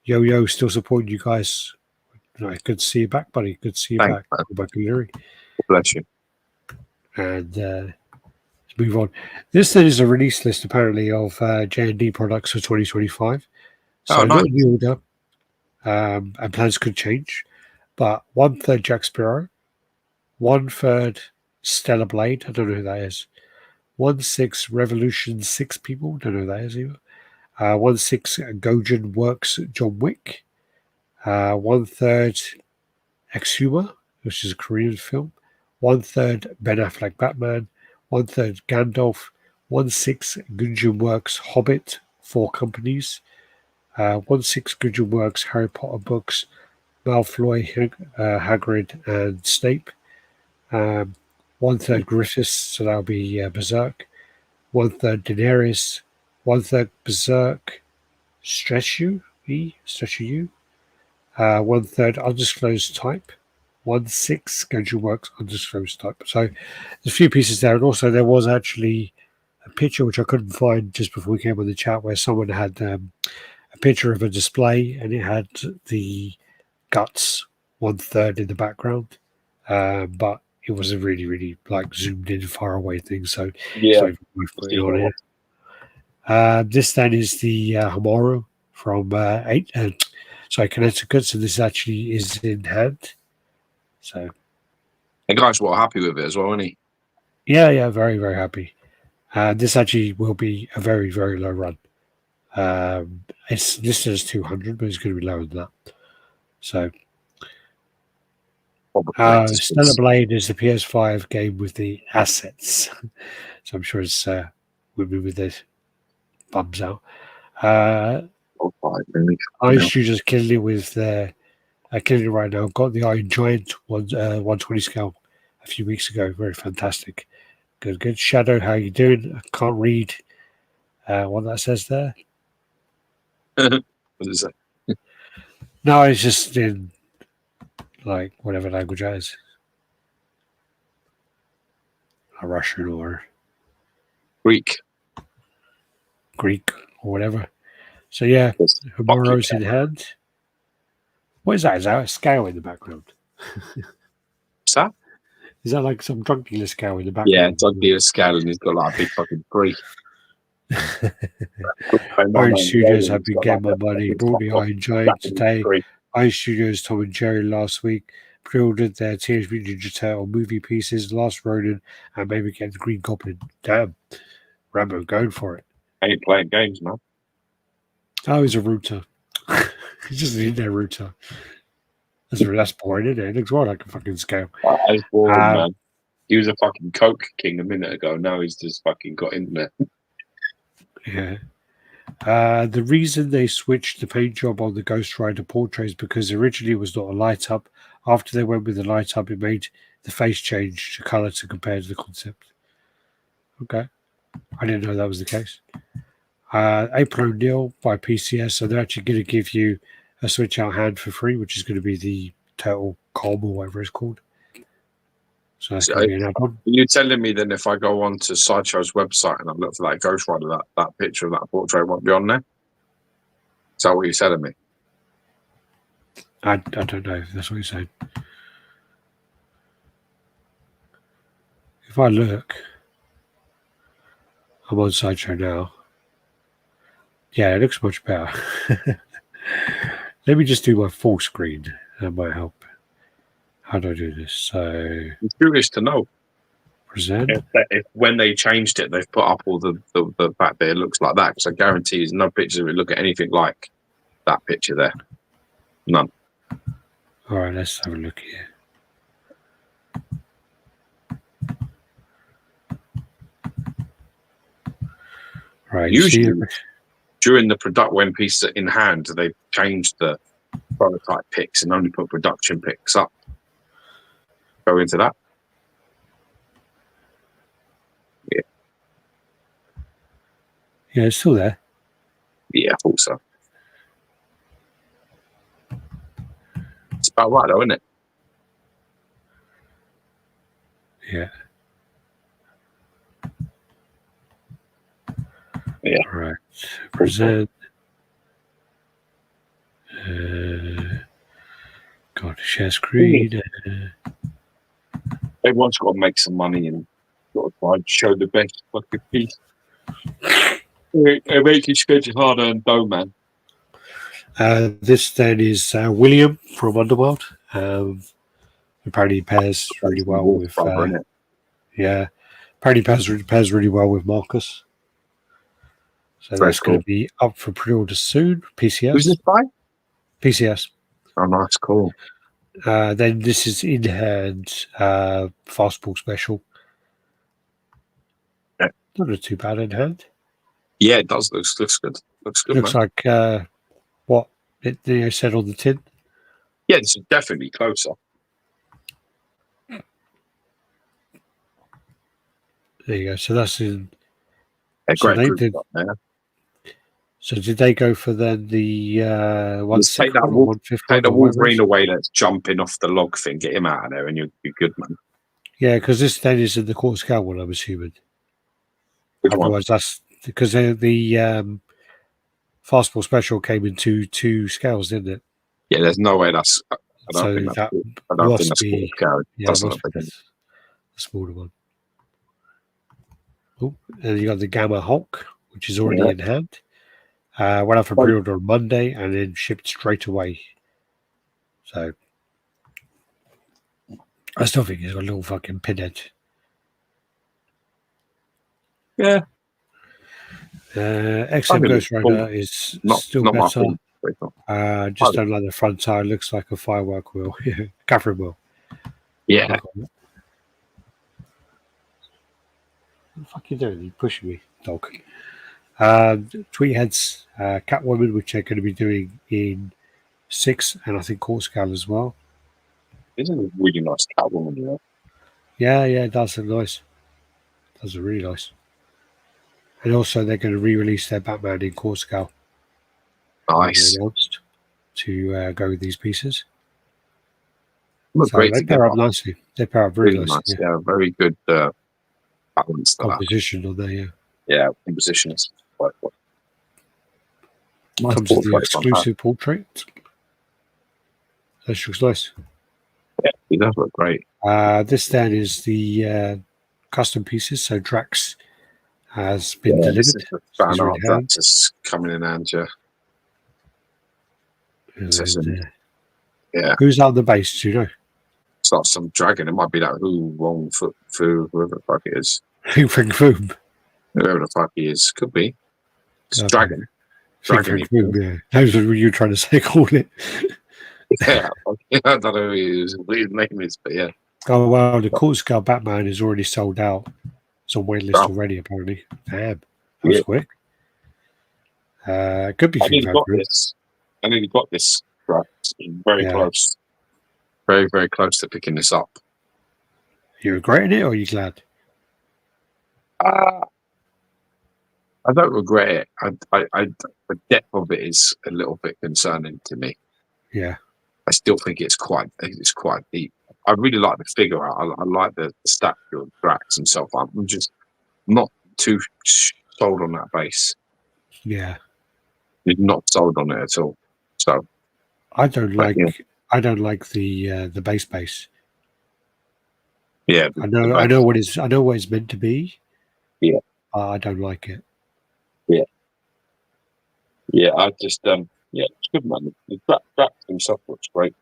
Yo, still supporting you guys. Right, good to see you back, buddy. Good to see you back. Back in Leary. Bless you. And let's move on. This then is a release list apparently of J&D products for 2025. So nice. not in the order, and plans could change. But 1/3 Jack Sparrow, 1/3 Stellar Blade. I don't know who that is. 1/6 Revolution 6 people. Don't know who that is either. 1/6 Gojan Works John Wick. 1/3 Exhumer, which is a Korean film. 1/3 Ben Affleck Batman. 1/3 Gandalf. 1/6 Gungeon Works Hobbit, 4 companies. 1/6 Gungeon Works Harry Potter books, Malfoy, Hagrid, and Snape. 1/3 Griffiths, so that'll be Berserk. 1/3 Daenerys. 1/3 Berserk Stretch You. 1/3 Undisclosed Type. 1/6 Gungeon Works Undisclosed Type. So there's a few pieces there, and also there was actually a picture which I couldn't find just before we came on the chat where someone had a picture of a display and it had the guts 1/3 in the background, but it was a really, really like zoomed in, far away thing. So it's not even worth putting on here. This then is the Hamaru from Connecticut. So this actually is in hand. So the guy's well happy with it as well, isn't he? Yeah, very, very happy. This actually will be a very, very low run. It's listed as 200, but it's going to be lower than that. So, Stellar Blade is the PS5 game with the assets. So I'm sure it's will be with the bums out. Iron Studios killing it with killing it right now. Got the Iron Giant 120 scale a few weeks ago. Very fantastic. Good. Shadow, how you doing? I can't read what that says there. What does it say? No, it's just in like whatever language that is. A Russian or Greek or whatever. So yeah, Hamaru's in hand. What is that? Is that a scale in the background? What's that? Is that like some drug dealer scale in the background? Yeah, drug dealer scale, and he's got like a big fucking tree. Iron Studios have been getting my money. Brought the Iron Giant today. Iron Studios, Tom and Jerry last week. Pre-ordered their Teenage Mutant Ninja Turtle movie pieces, Last Ronin, and maybe get the Green Goblin. Damn. Rambo going for it. Ain't playing games, man. Oh, he's a router. He's just an in-there router. That's boring, isn't it? It looks more like a fucking scale. That's boring, man. He was a fucking Coke king a minute ago. Now he's just fucking got internet. Yeah. The reason they switched the paint job on the Ghost Rider portrait is because originally it was not a light up. After they went with the light up, it made the face change to color to compare to the concept. Okay. I didn't know that was the case. April O'Neil by PCS. So they're actually going to give you a switch out hand for free, which is going to be the Turtle Cob or whatever it's called. So that's going to be an add-on. You're telling me then if I go on to Sideshow's website and I look for that Ghost Rider, that picture of that portrait won't be on there? Is that what you're telling me? I don't know if that's what you're saying. If I look, I'm on Sideshow now. Yeah, it looks much better. Let me just do my full screen. That might help. How do I do this? So I'm curious to know. Present. If when they changed it, they've put up all the fact that it looks like that. Because I guarantee there's no pictures of it look at anything like that picture there. None. All right, let's have a look here. Right. Usually, during the product, when pieces are in hand, they change the prototype pics and only put production pics up. Go into that. Yeah, it's still there. Yeah, I thought so. It's about right, though, isn't it? Yeah. Yeah. Right. Present. God, share screen. Everyone's got to make some money and got to try and show the best fucking piece. It makes you spend your hard-earned dough, man. This then is William from Underworld. Apparently pairs really well with brother, yeah. Apparently pairs really well with Marcus. So very that's going to be up for pre-order soon. PCS. Who's this by? PCS. Oh, nice, cool. Then this is in hand fastball special. Yeah. Not look too bad in hand. Yeah, it does. Looks good. Looks good. Looks man. like what it said on the tin. Yeah, this is definitely closer. There you go. So that's in. So did they go for then the 1/6 take that or 1/5? Take the Wolverine away. Let's jumping off the log thing. Get him out of there, and you're good, man. Yeah, because this then is in the quarter scale one, I'm assuming. Otherwise, that's because the fastball special came in two scales, didn't it? Yeah, there's no way that's. I don't think that's yeah, must be the smaller one. Oh, and you got the Gamma Hulk, which is already in hand. Went out for pre-order on Monday and then shipped straight away. So I still think he's got a little fucking pinhead. Yeah. XM Ghost Rider is still better. Just don't like the front tire. Looks like a firework wheel. Catherine wheel. Yeah. What the fuck are you doing? You're pushing me, dog. Tweet Heads, Catwoman, which they're going to be doing in 6 and I think quarter scale as well. Isn't it a really nice Catwoman, you know? Yeah, it does look nice. It does look really nice. And also, they're going to re-release their Batman in quarter scale. Nice. Announced to go with these pieces. So they pair up nicely. They pair up really nicely. Yeah, very good balance. Composition on there, yeah. Yeah, composition is quite good. Comes with the exclusive portrait. That looks nice. Yeah, it does look great. This then is the custom pieces. So Drax has been delivered. This is the fan art that's coming in hand, yeah. Who's on the base? Do you know? It's not some dragon. It might be that whoever the fuck it is. Whoever the fuck he is. Could be. It's dragon. Dragon. Yeah. That's what you were trying to say, call it. Yeah. I don't know what his name is, but yeah. Oh, well, the quarter scale Batman is already sold out. It's on waitlist already, apparently. Damn. That was quick. Could be. I nearly got this. Very close. Very, very close to picking this up. You regretting it or are you glad? I don't regret it. The depth of it is a little bit concerning to me. Yeah. I still think it's quite deep. I really like the figure out. I like the statue of Drax and so on. I'm just not too sold on that base. Yeah. You're not sold on it at all. So I don't like the base. Yeah. I know what it's meant to be. Yeah. I don't like it. Yeah. Yeah, I just it's good, man. The Drax himself looks great.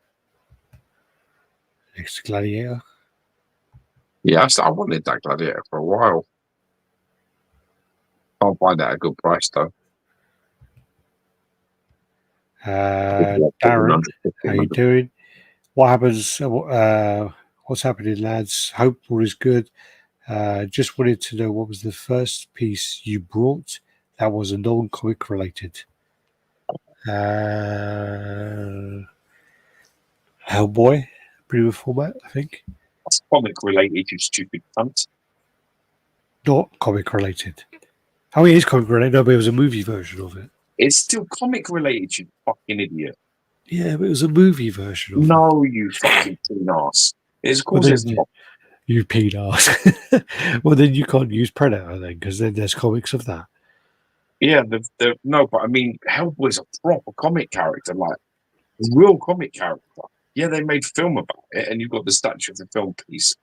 Next Gladiator. Yeah, I wanted that Gladiator for a while. Can't find that at a good price though. Darren, how you doing? What happens? What's happening, lads? Hope all is good. Just wanted to know what was the first piece you brought that was a non-comic related. Hellboy, prima format, I think. That's comic related, you stupid cunt. Not comic related. Oh, it is comic related. No, but it was a movie version of it. It's still comic related, you fucking idiot. Yeah, but it was a movie version of it. No, you fucking teen ass. Of course it's not. You peed ass. Well, then you can't use Predator then, because then there's comics of that. Yeah, no, but I mean, Hellboy's a proper comic character, like a real comic character. Yeah, they made film about it, and you've got the statue of the film piece.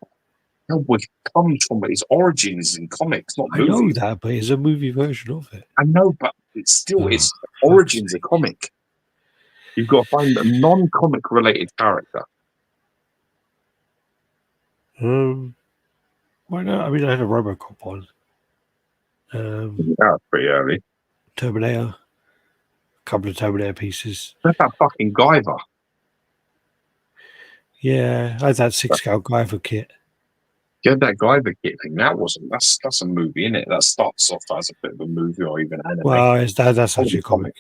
Hellboy comes from its origins in comics, not movies. I know that, but it's a movie version of it. I know, but it's still its origins a comic. You've got to find a non-comic related character. Why not? I mean, I had a RoboCop on. That's pretty early. Terminator. A couple of Terminator pieces. That's that fucking Guyver. Yeah, I had that 6-scale Guyver kit. Yeah, that Guyver kit thing. That's a movie, isn't it? That starts off as a bit of a movie or even anime. Well, that's actually a comic.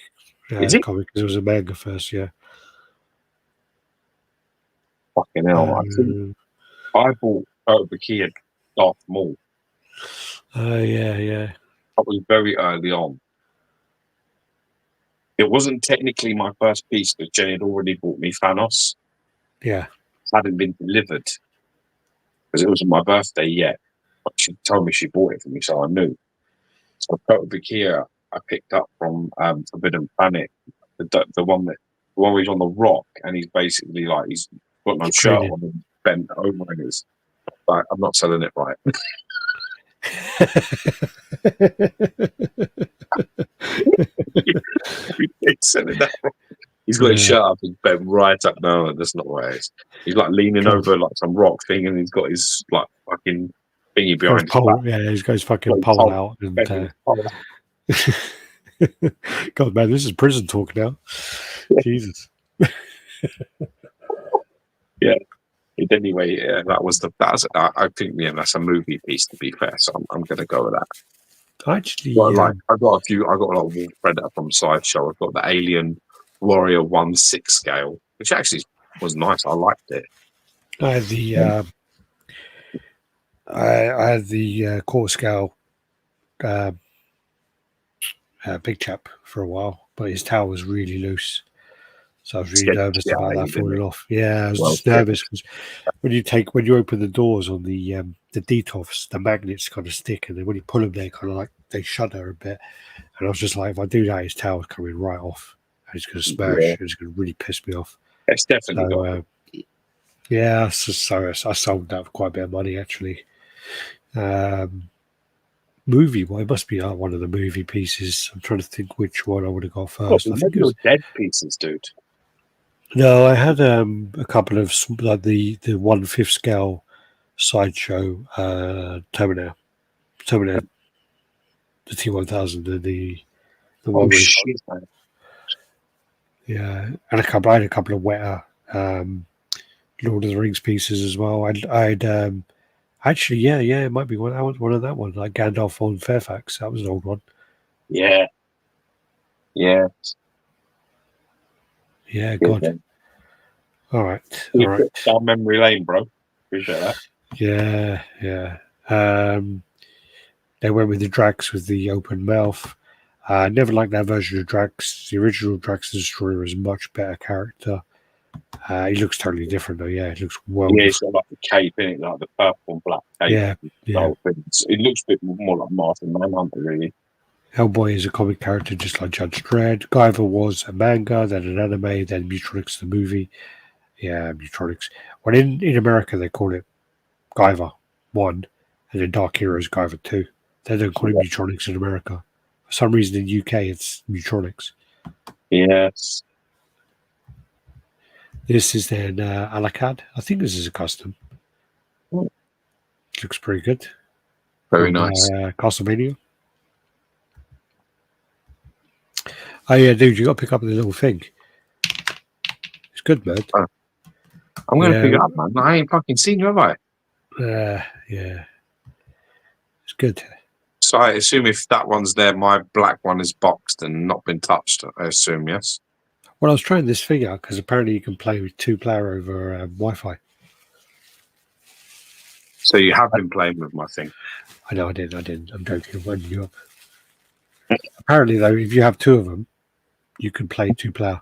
Yeah, is it? Comic, because it was a manga first, yeah. Fucking hell. I bought Kia Darth Maul. Yeah. That was very early on. It wasn't technically my first piece because Jenny had already bought me Thanos. Yeah. It hadn't been delivered because it wasn't my birthday yet. But she told me she bought it for me, so I knew. So Kia I picked up from Forbidden Planet, the one where he's on the rock and he's basically like he's got no shirt on and bent over and it's like I'm not selling it right. He's got his shirt up and bent right up. No, that's not what it is. He's like leaning over like some rock thing, and he's got his like fucking thingy behind his back. Yeah, he's got his fucking pole out. And, God, man, this is prison talk now. Jesus. Yeah. Anyway, I think that's a movie piece to be fair. So I'm going to go with that. Actually, I got a lot of Wolf Predator from Sideshow. I've got the Alien Warrior 1 6-scale, which actually was nice. I liked it. I had the quarter scale big chap for a while, but his tail was really loose. So I was really nervous about that falling off. Yeah, I was just nervous because when you open the doors on the detofs, the magnets kind of stick, and then when you pull them, they kind of like they shudder a bit. And I was just like, if I do that, his tail's coming right off, and it's going to smash. Yeah. It's going to really piss me off. It's definitely yeah. So I sold that for quite a bit of money actually. Movie, well, it must be one of the movie pieces. I'm trying to think which one I would have got first. I think it was dead pieces, dude. No, I had a couple of like the 1/5 scale Sideshow Terminator, the T1000, the one. Shit, man. Yeah, and I had a couple of wetter Lord of the Rings pieces as well. I'd actually, yeah, it might be one of that one, like Gandalf on Fairfax. That was an old one. Yeah. Yeah. Yeah, God. Then. All right. Down memory lane, bro. Appreciate that. Yeah. They went with the Drax with the open mouth. I never liked that version of Drax. The original Drax the Destroyer is a much better character. He looks totally different though. Yeah, it looks well. Yeah, he's got like the cape in it, like the purple and black cape. Yeah. It looks a bit more like Martin Manhunter, really. Hellboy is a comic character just like Judge Dredd. Guyver was a manga, then an anime, then Mutronics the movie. Yeah, Mutronics. Well, in America they call it Guyver 1, and then Dark Heroes Guyver 2. They don't call it Mutronics in America. For some reason in UK it's Mutronics. Yes. This is then a la carte. I think this is a custom. Looks pretty good. Very nice. Castlevania. Oh yeah, dude, you got to pick up the little thing. It's good, man. I'm going to pick it up, man. I ain't fucking seen you, have I? Yeah. It's good. So I assume if that one's there, my black one is boxed and not been touched, I assume, yes? Well, I was trying this thing out because apparently you can play with 2-player over Wi-Fi. So you have been playing with my thing? I know I didn't. I'm joking. I'm winding you up. Apparently, though, if you have two of them, you can play 2-player.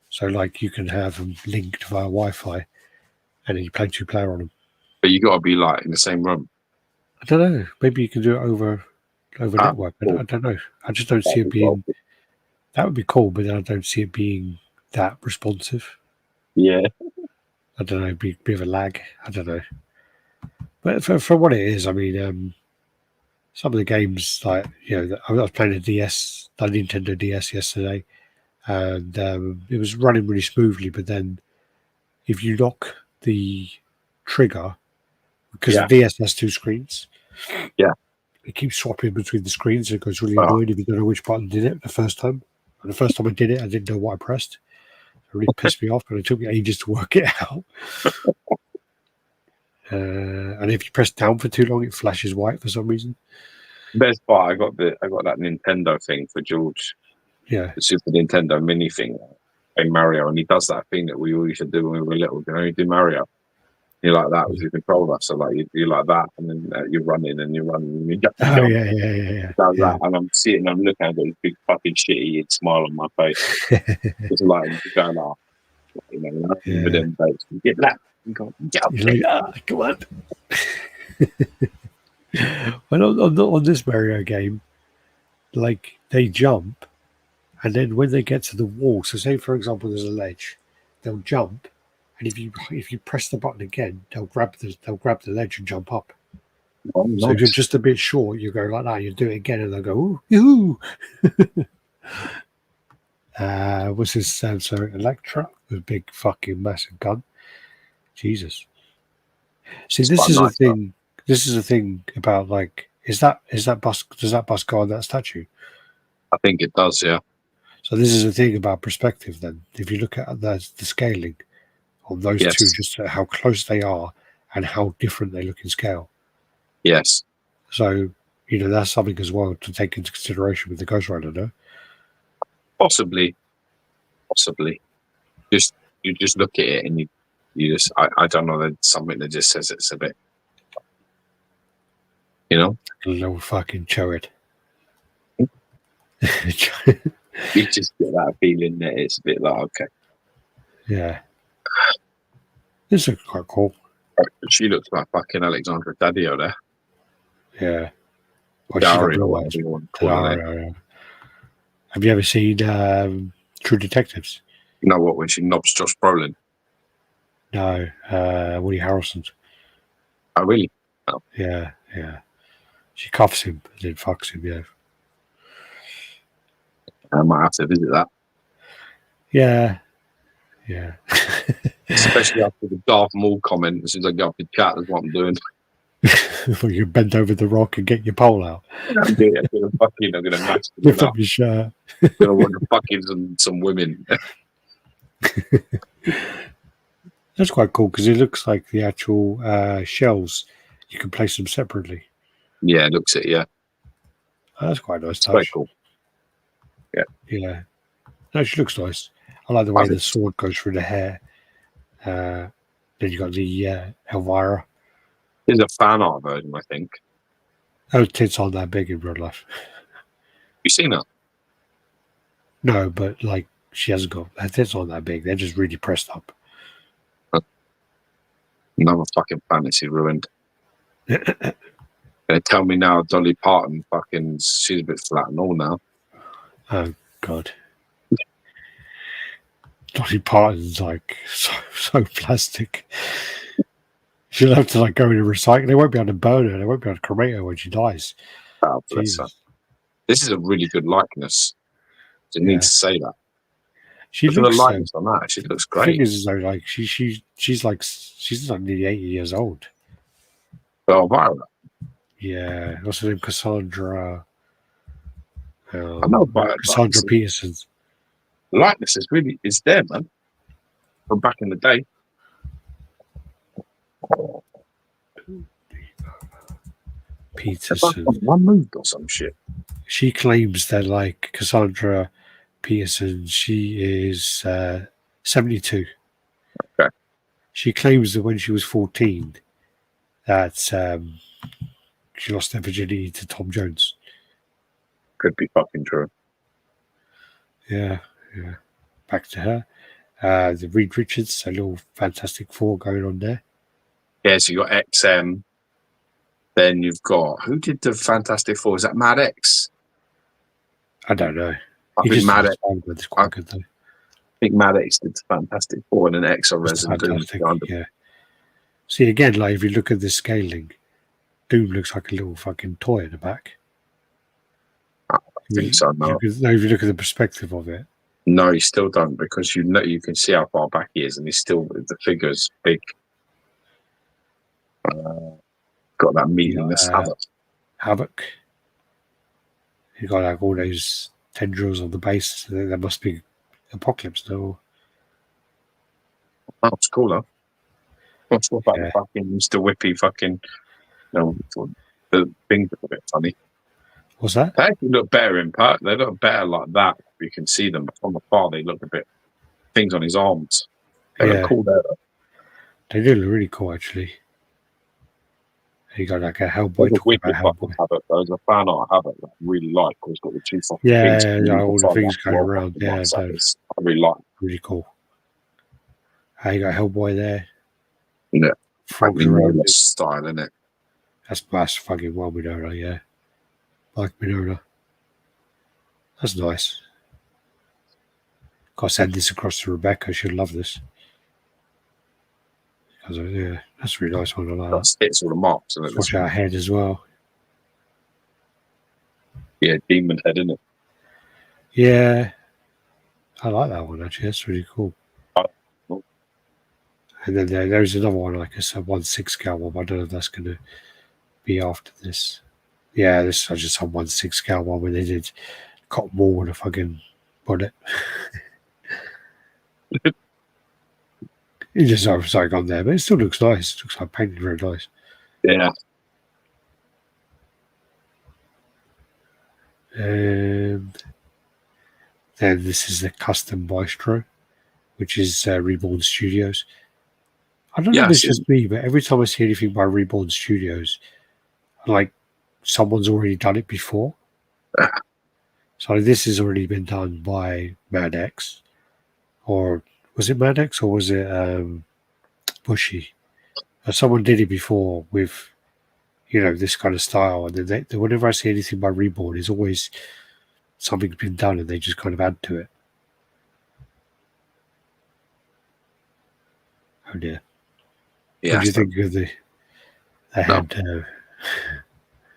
So, like, you can have them linked via Wi-Fi, and then you play 2-player on them. But you got to be like in the same room. I don't know. Maybe you can do it over network. Cool. I don't know. I just don't see it being. That would be cool, but I don't see it being that responsive. Yeah. I don't know. Be a bit of a lag. I don't know. But for what it is, I mean, some of the games, like, I was playing a Nintendo DS yesterday, and it was running really smoothly. But then, if you lock the trigger, because the DS has 2 screens, it keeps swapping between the screens. And it goes really annoying if you don't know which button did it the first time. And the first time I did it, I didn't know what I pressed. It really pissed me off, and it took me ages to work it out. And if you press down for too long, it flashes white for some reason. Best part, I got that Nintendo thing for George. Yeah, the Super Nintendo mini thing, in Mario, and he does that thing that we all used to do when we were little. You do Mario. You like that with your controller, so like you like that, and then you're running and you're running and you jump. Yeah. That, and I'm sitting, I'm looking at this big fucking shit-eating smile on my face. It's like going off, but then you get that. You go, you're like, come on. Well, on this Mario game, like, they jump, and then when they get to the wall, so say for example there's a ledge, they'll jump, and if you press the button again, they'll grab the ledge and jump up. Oh, nice. So if you're just a bit short, you go like that, you do it again, and they'll go, ooh. What's his sensor? Electra, the big fucking massive gun. Jesus. See, this is nice, thing. This is the thing about, like, does that bus go on that statue? I think it does, yeah. So this is the thing about perspective. Then, if you look at the scaling on those two, just how close they are and how different they look in scale. Yes. So that's something as well to take into consideration with the Ghost Rider, no? Possibly. You just look at it and you just I don't know, there's something that just says it's a bit, a little fucking chode. You just get that feeling that it's a bit like, okay. Yeah. This looks quite cool. She looks like fucking Alexandra Daddio there. Yeah. Well, have you ever seen True Detectives? You know what, when she knobs Josh Brolin? No, Woody Harrelson. Oh, really? Oh. Yeah. She cuffs him and then fucks him, yeah. I might have to visit that. Yeah. Especially after the Darth Maul comment, as soon as I get off the chat, that's what I'm doing. Well, you bend over the rock and get your pole out. I'm going to match. Lift up your shirt. I'm going to want to fucking some women. That's quite cool because it looks like the actual shells. You can place them separately. Yeah, it looks it. Yeah, that's quite nice. It's quite cool. Yeah. No, she looks nice. I like the way the sword goes through the hair. Then you got the Elvira. There's a fan art version, I think. Those tits aren't that big in real life. You seen her? No, but like she hasn't got her tits aren't that big. They're just really pressed up. Another fucking fantasy ruined. They tell me now Dolly Parton she's a bit flat and all now. Oh God. Dolly Parton's like so plastic. She'll have to like go in and recycle. They won't be able to burn her. They won't be able to cremate her when she dies. Oh, bless her. This is a really good likeness. You need to say that. She looks the likeness on that. She looks great. The thing is, though, like she's like nearly 80 years old. Oh, Violet. Yeah, what's her name? Cassandra. I know Violet. Cassandra Peterson. The likeness is there, man. From back in the day. Peterson. One moved or some shit. She claims that, like, Cassandra Peterson, she is 72. Okay. She claims that when she was 14, that she lost her virginity to Tom Jones. could be fucking true. Yeah. Back to her. The Reed Richards, a little Fantastic Four going on there. Yeah, so you got XM. Then you've got, who did the Fantastic Four? Is that Mad X? I don't know. I think Mad X. It's quite good though. I think Mad X did the Fantastic Four and an X on Resident Doom. Yeah. See, again, like if you look at the scaling, Doom looks like a little fucking toy in the back. I think so, no. If you look at the perspective of it. No, you still don't, because you can see how far back he is, and he's still, the figure's big. Got that meaningless Havoc. You got like all those tendrils on the base. That must be Apocalypse, though. That's cooler. What's about the fucking Mr. Whippy fucking? No, the things are a bit funny. What's that? They actually look better in part. They look better like that. You can see them, but from afar they look a bit. Things on his arms. They look cool there. They do look really cool, actually. You got like a Hellboy. Havoc. There's a fan art Havoc that I really like. It's got the two fucking things. All the things going around. Yeah, I really like. Really cool. You got Hellboy there. Yeah, probably Minola style, isn't it? That's fucking well Minola, yeah. Like Minola. That's nice. Got to send this across to Rebecca. She'll love this. Yeah, that's a really nice one. I like that. It's all the marks. Watch our head as well. Yeah, demon head, isn't it? Yeah. I like that one, actually. That's really cool. And then there's another one, like a 1/6 scale one. I don't know if that's going to be after this. Yeah, this is just a 1/6 scale one where they did cotton wool with a fucking bonnet. It just was like on there, but it still looks nice. It looks like painted very nice. Yeah. And then this is the custom Maestro, which is Reborn Studios. I don't know if it's just me, but every time I see anything by Reborn Studios, like someone's already done it before. So this has already been done by Mad X, or was it Mad X or was it Bushy? Someone did it before with, this kind of style, and then whenever I see anything by Reborn, it's always something's been done, and they just kind of add to it. Oh dear. Yeah. What do you think of the head?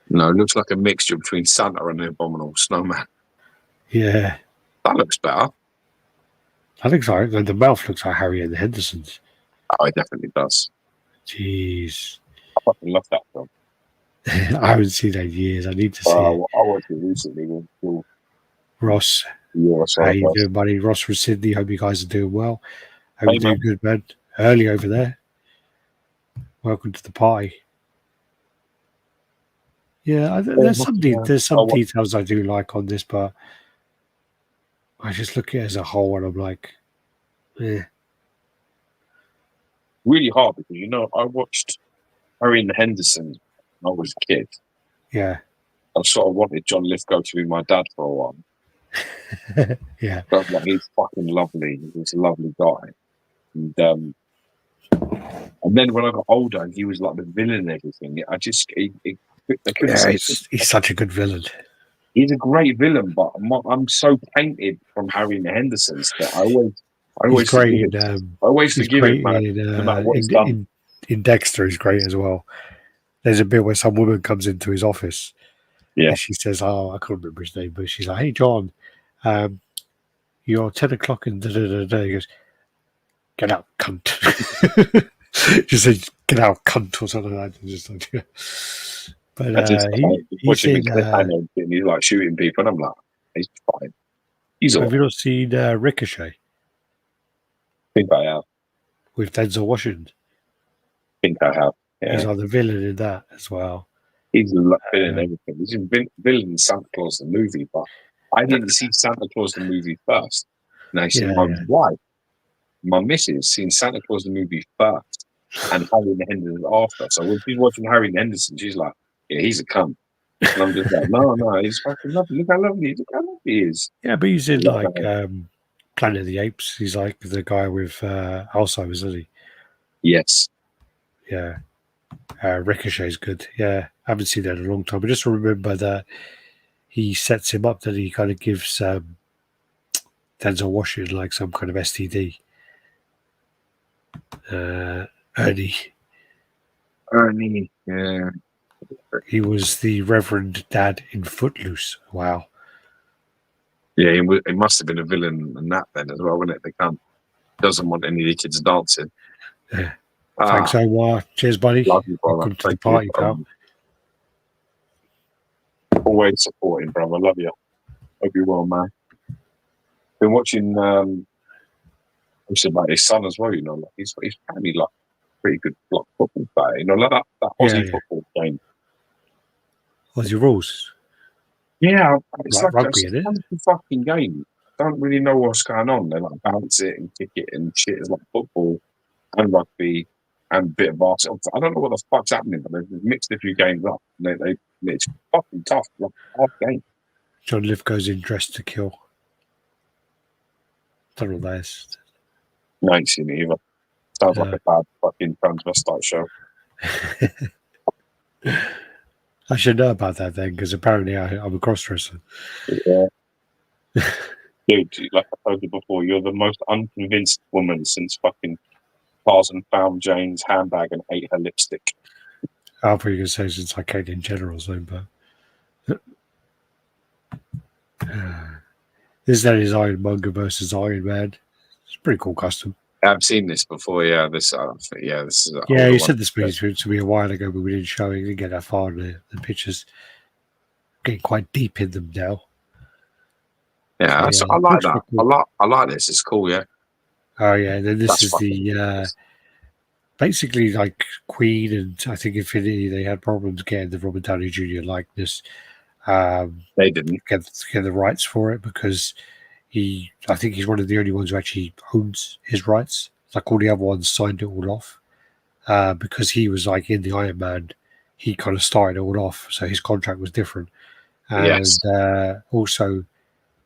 No, it looks like a mixture between Santa and the Abominable Snowman. Yeah. That looks better. I think so. The mouth looks like Harry and the Hendersons. Oh, it definitely does. Jeez. I fucking love that film. I haven't seen that in years. I need to see it. I watched it recently with Ross. How you doing, buddy? Ross from Sydney. Hope you guys are doing well. Hope you're doing good, man. Early over there. Welcome to the party. Yeah, there's some details I do like on this, but I just look at it as a whole and I'm like, really hard because I watched Harry and the Hendersons when I was a kid. Yeah. I sort of wanted John Lithgow to be my dad for a while. Yeah. But he's fucking lovely. He's a lovely guy. And then when I got older and he was like the villain and everything, he's such a good villain. He's a great villain, but I'm so painted from Harry and the Hendersons that I always forgive him. I always forgive him, no matter what he's done. In Dexter, he's great as well. There's a bit where some woman comes into his office. Yeah. And she says, I can't remember his name, but she's like, hey, John, you're 10 o'clock and da-da-da-da. He goes, get out, cunt. Just say, get out, cunt, or something like that. Just like, but he's like shooting people, and I'm like, he's fine. Have you not seen Ricochet? I think I have. With Denzel Washington? I think I have. Yeah. He's like the villain in that as well. He's a villain in everything. He's a villain in Santa Claus the movie, but I didn't see Santa Claus the movie first. And I see my wife, my missus, seen Santa Claus the movie first and Harry and the Hendersons after. So when she's watching Harry and the Hendersons, she's like, yeah, he's a cunt. And I'm just like, no, he's fucking lovely. Look how lovely he is. Yeah, but he's in Love like that. Planet of the Apes. He's like the guy with Alzheimer's, isn't he? Yes. Yeah. Ricochet's good. Yeah, I haven't seen that in a long time. But just remember that he sets him up, that he kind of gives Denzel Washington like some kind of STD. Ernie. Ernie. Yeah. He was the Reverend Dad in Footloose. Wow. Yeah, he must have been a villain in that then as well, wasn't it? The cunt doesn't want any of the kids dancing. Yeah. Thanks, Omar. Cheers, buddy. Love you, brother. Welcome to the Thank party, you. pal. Always supporting, brother. Love you. Hope you're well, man. Been watching about his son as well, you know, like he's apparently like pretty good like, football player, you know, like that Aussie football game. Aussie rules. Yeah, it's like rugby, a isn't it? fucking game. Don't really know what's going on. They like bounce it and kick it and shit. It's like football and rugby and a bit of basketball. I don't know what the fuck's happening, but they've mixed a few games up. And it's fucking tough. Like a hard game. John Lithgow's in Dressed to Kill. Don't know what that is. No, I ain't seen it either. Sounds like a bad fucking transvestite show. I should know about that then, because apparently I'm a cross-dresser. Yeah. Dude, like I told you before, you're the most unconvinced woman since fucking Tarzan found Jane's handbag and ate her lipstick. I thought you were going to say since I came in general, so, but this then is Iron Monger versus Iron Man. It's a pretty cool custom. I've seen this before, yeah. This is you said this to me a while ago, but we didn't show it. We didn't get that far in the pictures. Getting quite deep in them now. Yeah, so, I like that. Cool. I like this. It's cool, yeah. Oh yeah, then this is the basically like Queen and I think Infinity. They had problems getting the Robert Downey Jr. likeness. They didn't get the rights for it because I think he's one of the only ones who actually owns his rights. Like all the other ones signed it all off because he was like in the Iron Man. He kind of started it all off, so his contract was different. And also,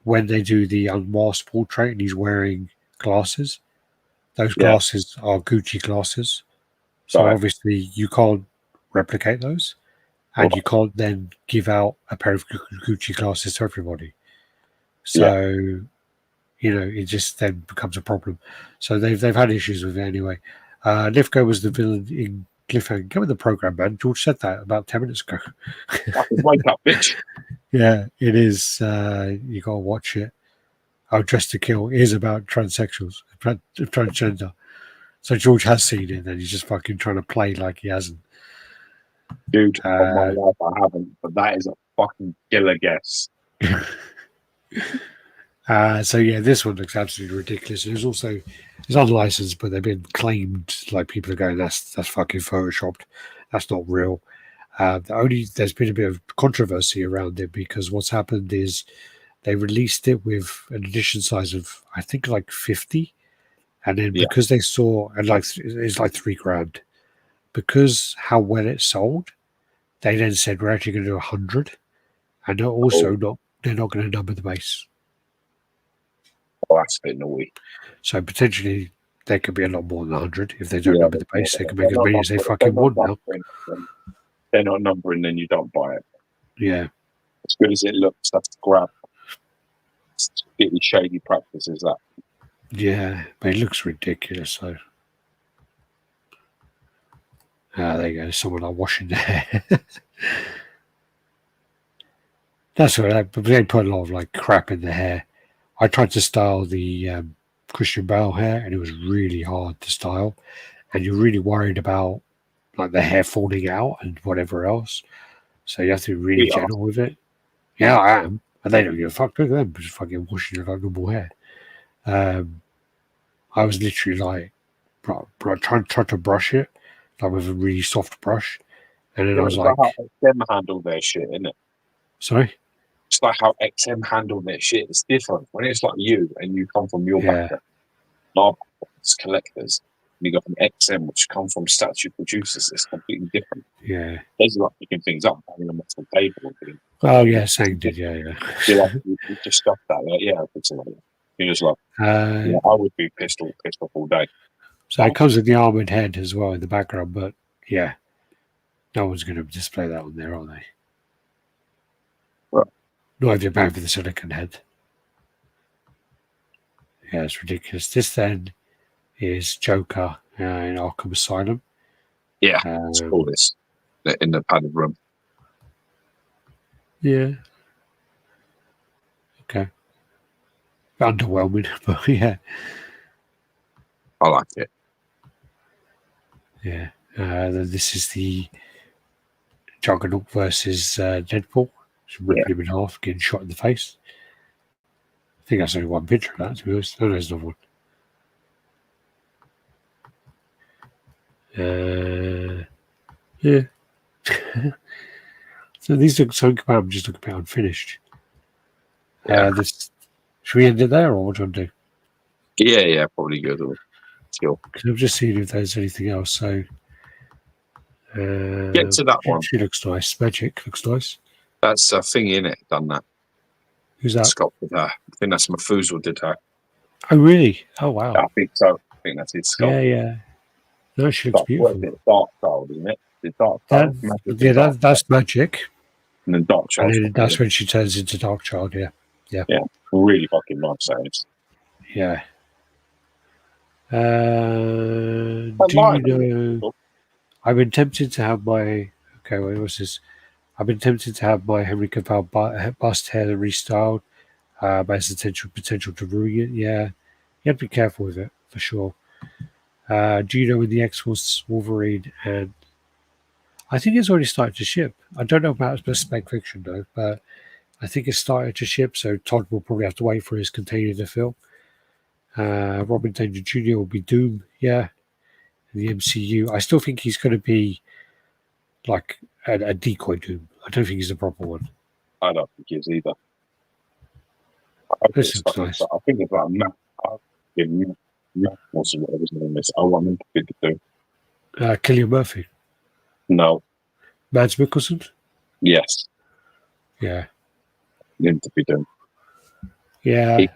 when they do the unmasked portrait and he's wearing glasses, those glasses are Gucci glasses. So obviously you can't replicate those. And you can't then give out a pair of Gucci glasses to everybody. So, it just then becomes a problem. So they've had issues with it anyway. Lithgow was the villain in Cliffhanger. Get with the program, man. George said that about 10 minutes ago. Wake up, bitch. Yeah, it is. You got to watch it. Dressed to Kill is about transsexuals, transgender. So George has seen it, and he's just fucking trying to play like he hasn't. Dude, on my life I haven't, but that is a fucking killer guess. So yeah, this one looks absolutely ridiculous. It's unlicensed, but they've been claimed. Like people are going, that's fucking photoshopped. That's not real. There's been a bit of controversy around it because what's happened is they released it with an edition size of I think like 50, and then because they saw and like it's like $3,000 because how well it sold, they then said we're actually going to do 100, and they're also they're not going to number the base. Oh, that's a bit naughty. So potentially there could be a lot more than 100 if they don't number the base. They can make as many as they fucking want now. They're not numbering, then you don't buy it. Yeah. As good as it looks, that's grab. It's really shady practice, is that? Yeah, but it looks ridiculous, though. There you go. Someone like washing their hair. That's what they put a lot of like crap in the hair. I tried to style the Christian Bale hair, and it was really hard to style. And you're really worried about like the hair falling out and whatever else. So you have to be really gentle with it. Yeah, I am. And they don't give a fuck. Look at them just fucking washing it like normal hair. I was literally like trying to brush it like with a really soft brush. And then I was like, how XM handle their shit, isn't it? Sorry? It's like how XM handle their shit. It's different. When it's like you and you come from your background, our background, it's collectors. And you go from XM, which come from statue producers. It's completely different. Yeah. There's like picking things up, having them off the table. Oh yeah, Sang did. Yeah. You're like, you just stuff that. Like, yeah, it's like that. You're just like, yeah, I would be pissed off all day. So it comes with the armored head as well in the background, but yeah, no one's going to display that on there, are they? Right. Not if you're bound for the silicon head. Yeah, it's ridiculous. This then is Joker in Arkham Asylum. Yeah, it's all this in the padded room. Yeah. Okay. Underwhelming, but yeah. I like it. Yeah. Then this is the Juggernaut versus Deadpool. Just ripping him in half, getting shot in the face. I think that's only one picture of that, to be honest. No, there's another one. Yeah. So these look so I'm just looking a bit unfinished. Yeah. Should we end it there, or what do you want to do? Yeah, probably good. Skill. Because I'm just seeing if there's anything else. So get to that one. She looks nice. Magic looks nice. That's a thing in it. Done that. Who's that? Scott did that. I think that's Mephisto did that. Oh really? Oh wow. I think so. I think that's his Scott. Yeah. No, she looks beautiful. Dark Child, isn't it? The Dark Child. That's Magic. And then Dark Child. And then that's when she turns into Dark Child. Yeah. Really fucking nice saves. Yeah. Do you know? I've been tempted to have my. Okay, what's this? I've been tempted to have my Henry Cavill bust hair restyled, but it's potential to ruin it. Yeah, you have to be careful with it for sure. Do you know when the X-Force Wolverine and I think it's already started to ship. I don't know about spec fiction though, but I think it's started to ship. So Todd will probably have to wait for his container to fill. Robin Danger Jr. will be Doom. Yeah, in the MCU. I still think he's going to be like a decoy Doom. I don't think he's a proper one. I don't think he is either. This looks nice. I think it's like Matt. What's his name is? I want him to be the Doom. Cillian Murphy. No. Mads Mikkelsen? Yes. Yeah. Him to be Doom. Yeah. I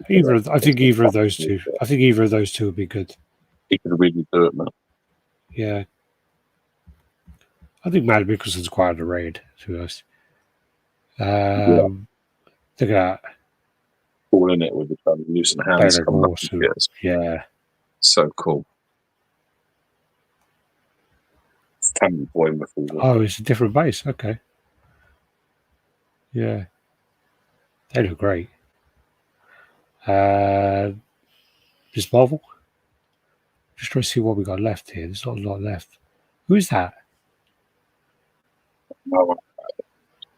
think either of those two. I think either of those two would be good. He could really do it, man. Yeah. I think Mads Mikkelsen's quite underrated, to be honest. Look at that. All in it with the translucent hands. Yeah. So cool. Oh, it's a different base. Okay. Yeah. They look great. Miss Marvel. Just trying to see what we got left here. There's not a lot left. Who is that? No,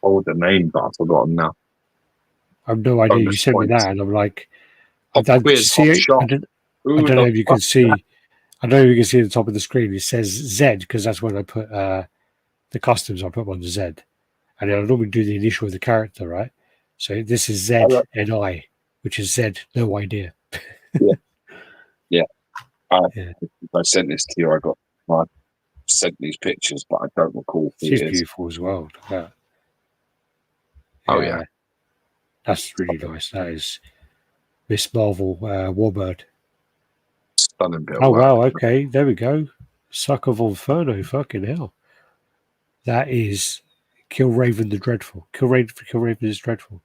the name, but I've forgotten now. I have no idea. You sent me that, and I'm like, I don't see it. I don't know if you can see. I don't know if you can see at the top of the screen. It says Z because that's when I put the customs. I put them on the Z, and then I normally do the initial of the character, right? So this is Z and I, which is Z. No idea. Yeah. I sent this to you. I sent these pictures, but I don't recall. She's beautiful as well. Look at that. Oh yeah, that's really nice. That is Miss Marvel Warbird. Stunning bit. Oh wow! Okay, there we go. Sucker of Inferno. Fucking hell. That is Kill Raven the Dreadful. Kill Raven is dreadful.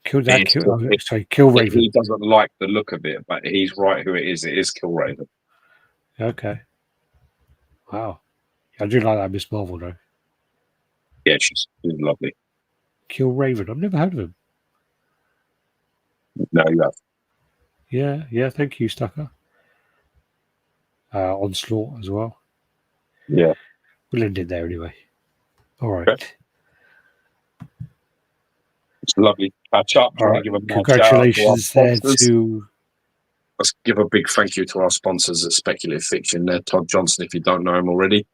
Kill Raven. He doesn't like the look of it, but he's right who it is. It is Kill Raven. Okay. Wow. I do like that Miss Marvel though. Yeah, she's lovely. Kill Raven. I've never heard of him. No, you have. Yeah. Thank you, Stucker. Onslaught as well. Yeah. We'll end it there anyway. All right. Okay. It's lovely catch up. All right. Congratulations there to. Let's give a big thank you to our sponsors at Speculative Fiction. There, Todd Johnson, if you don't know him already,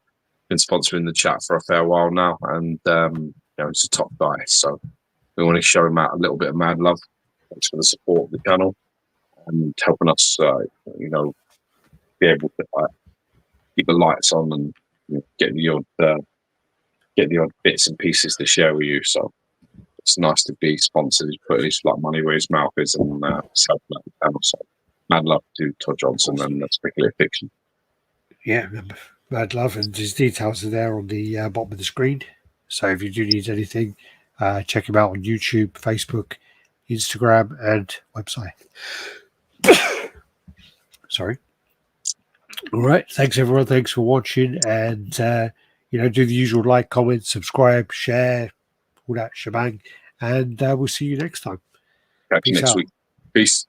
been sponsoring the chat for a fair while now, and he's a top guy. So we want to show him out a little bit of mad love. Thanks for the support of the channel and helping us, be able to keep the lights on and get the odd get the odd bits and pieces to share with you. So it's nice to be sponsored. He's put his like money where his mouth is and self-made channel. So mad love to Todd Johnson and Speculative Fiction. Yeah, mad love, and his details are there on the bottom of the screen. So if you do need anything, check him out on YouTube, Facebook, Instagram, and website. Sorry. All right. Thanks, everyone. Thanks for watching. And, do the usual like, comment, subscribe, share, all that shebang. And we'll see you next time. Catch you next week. Peace.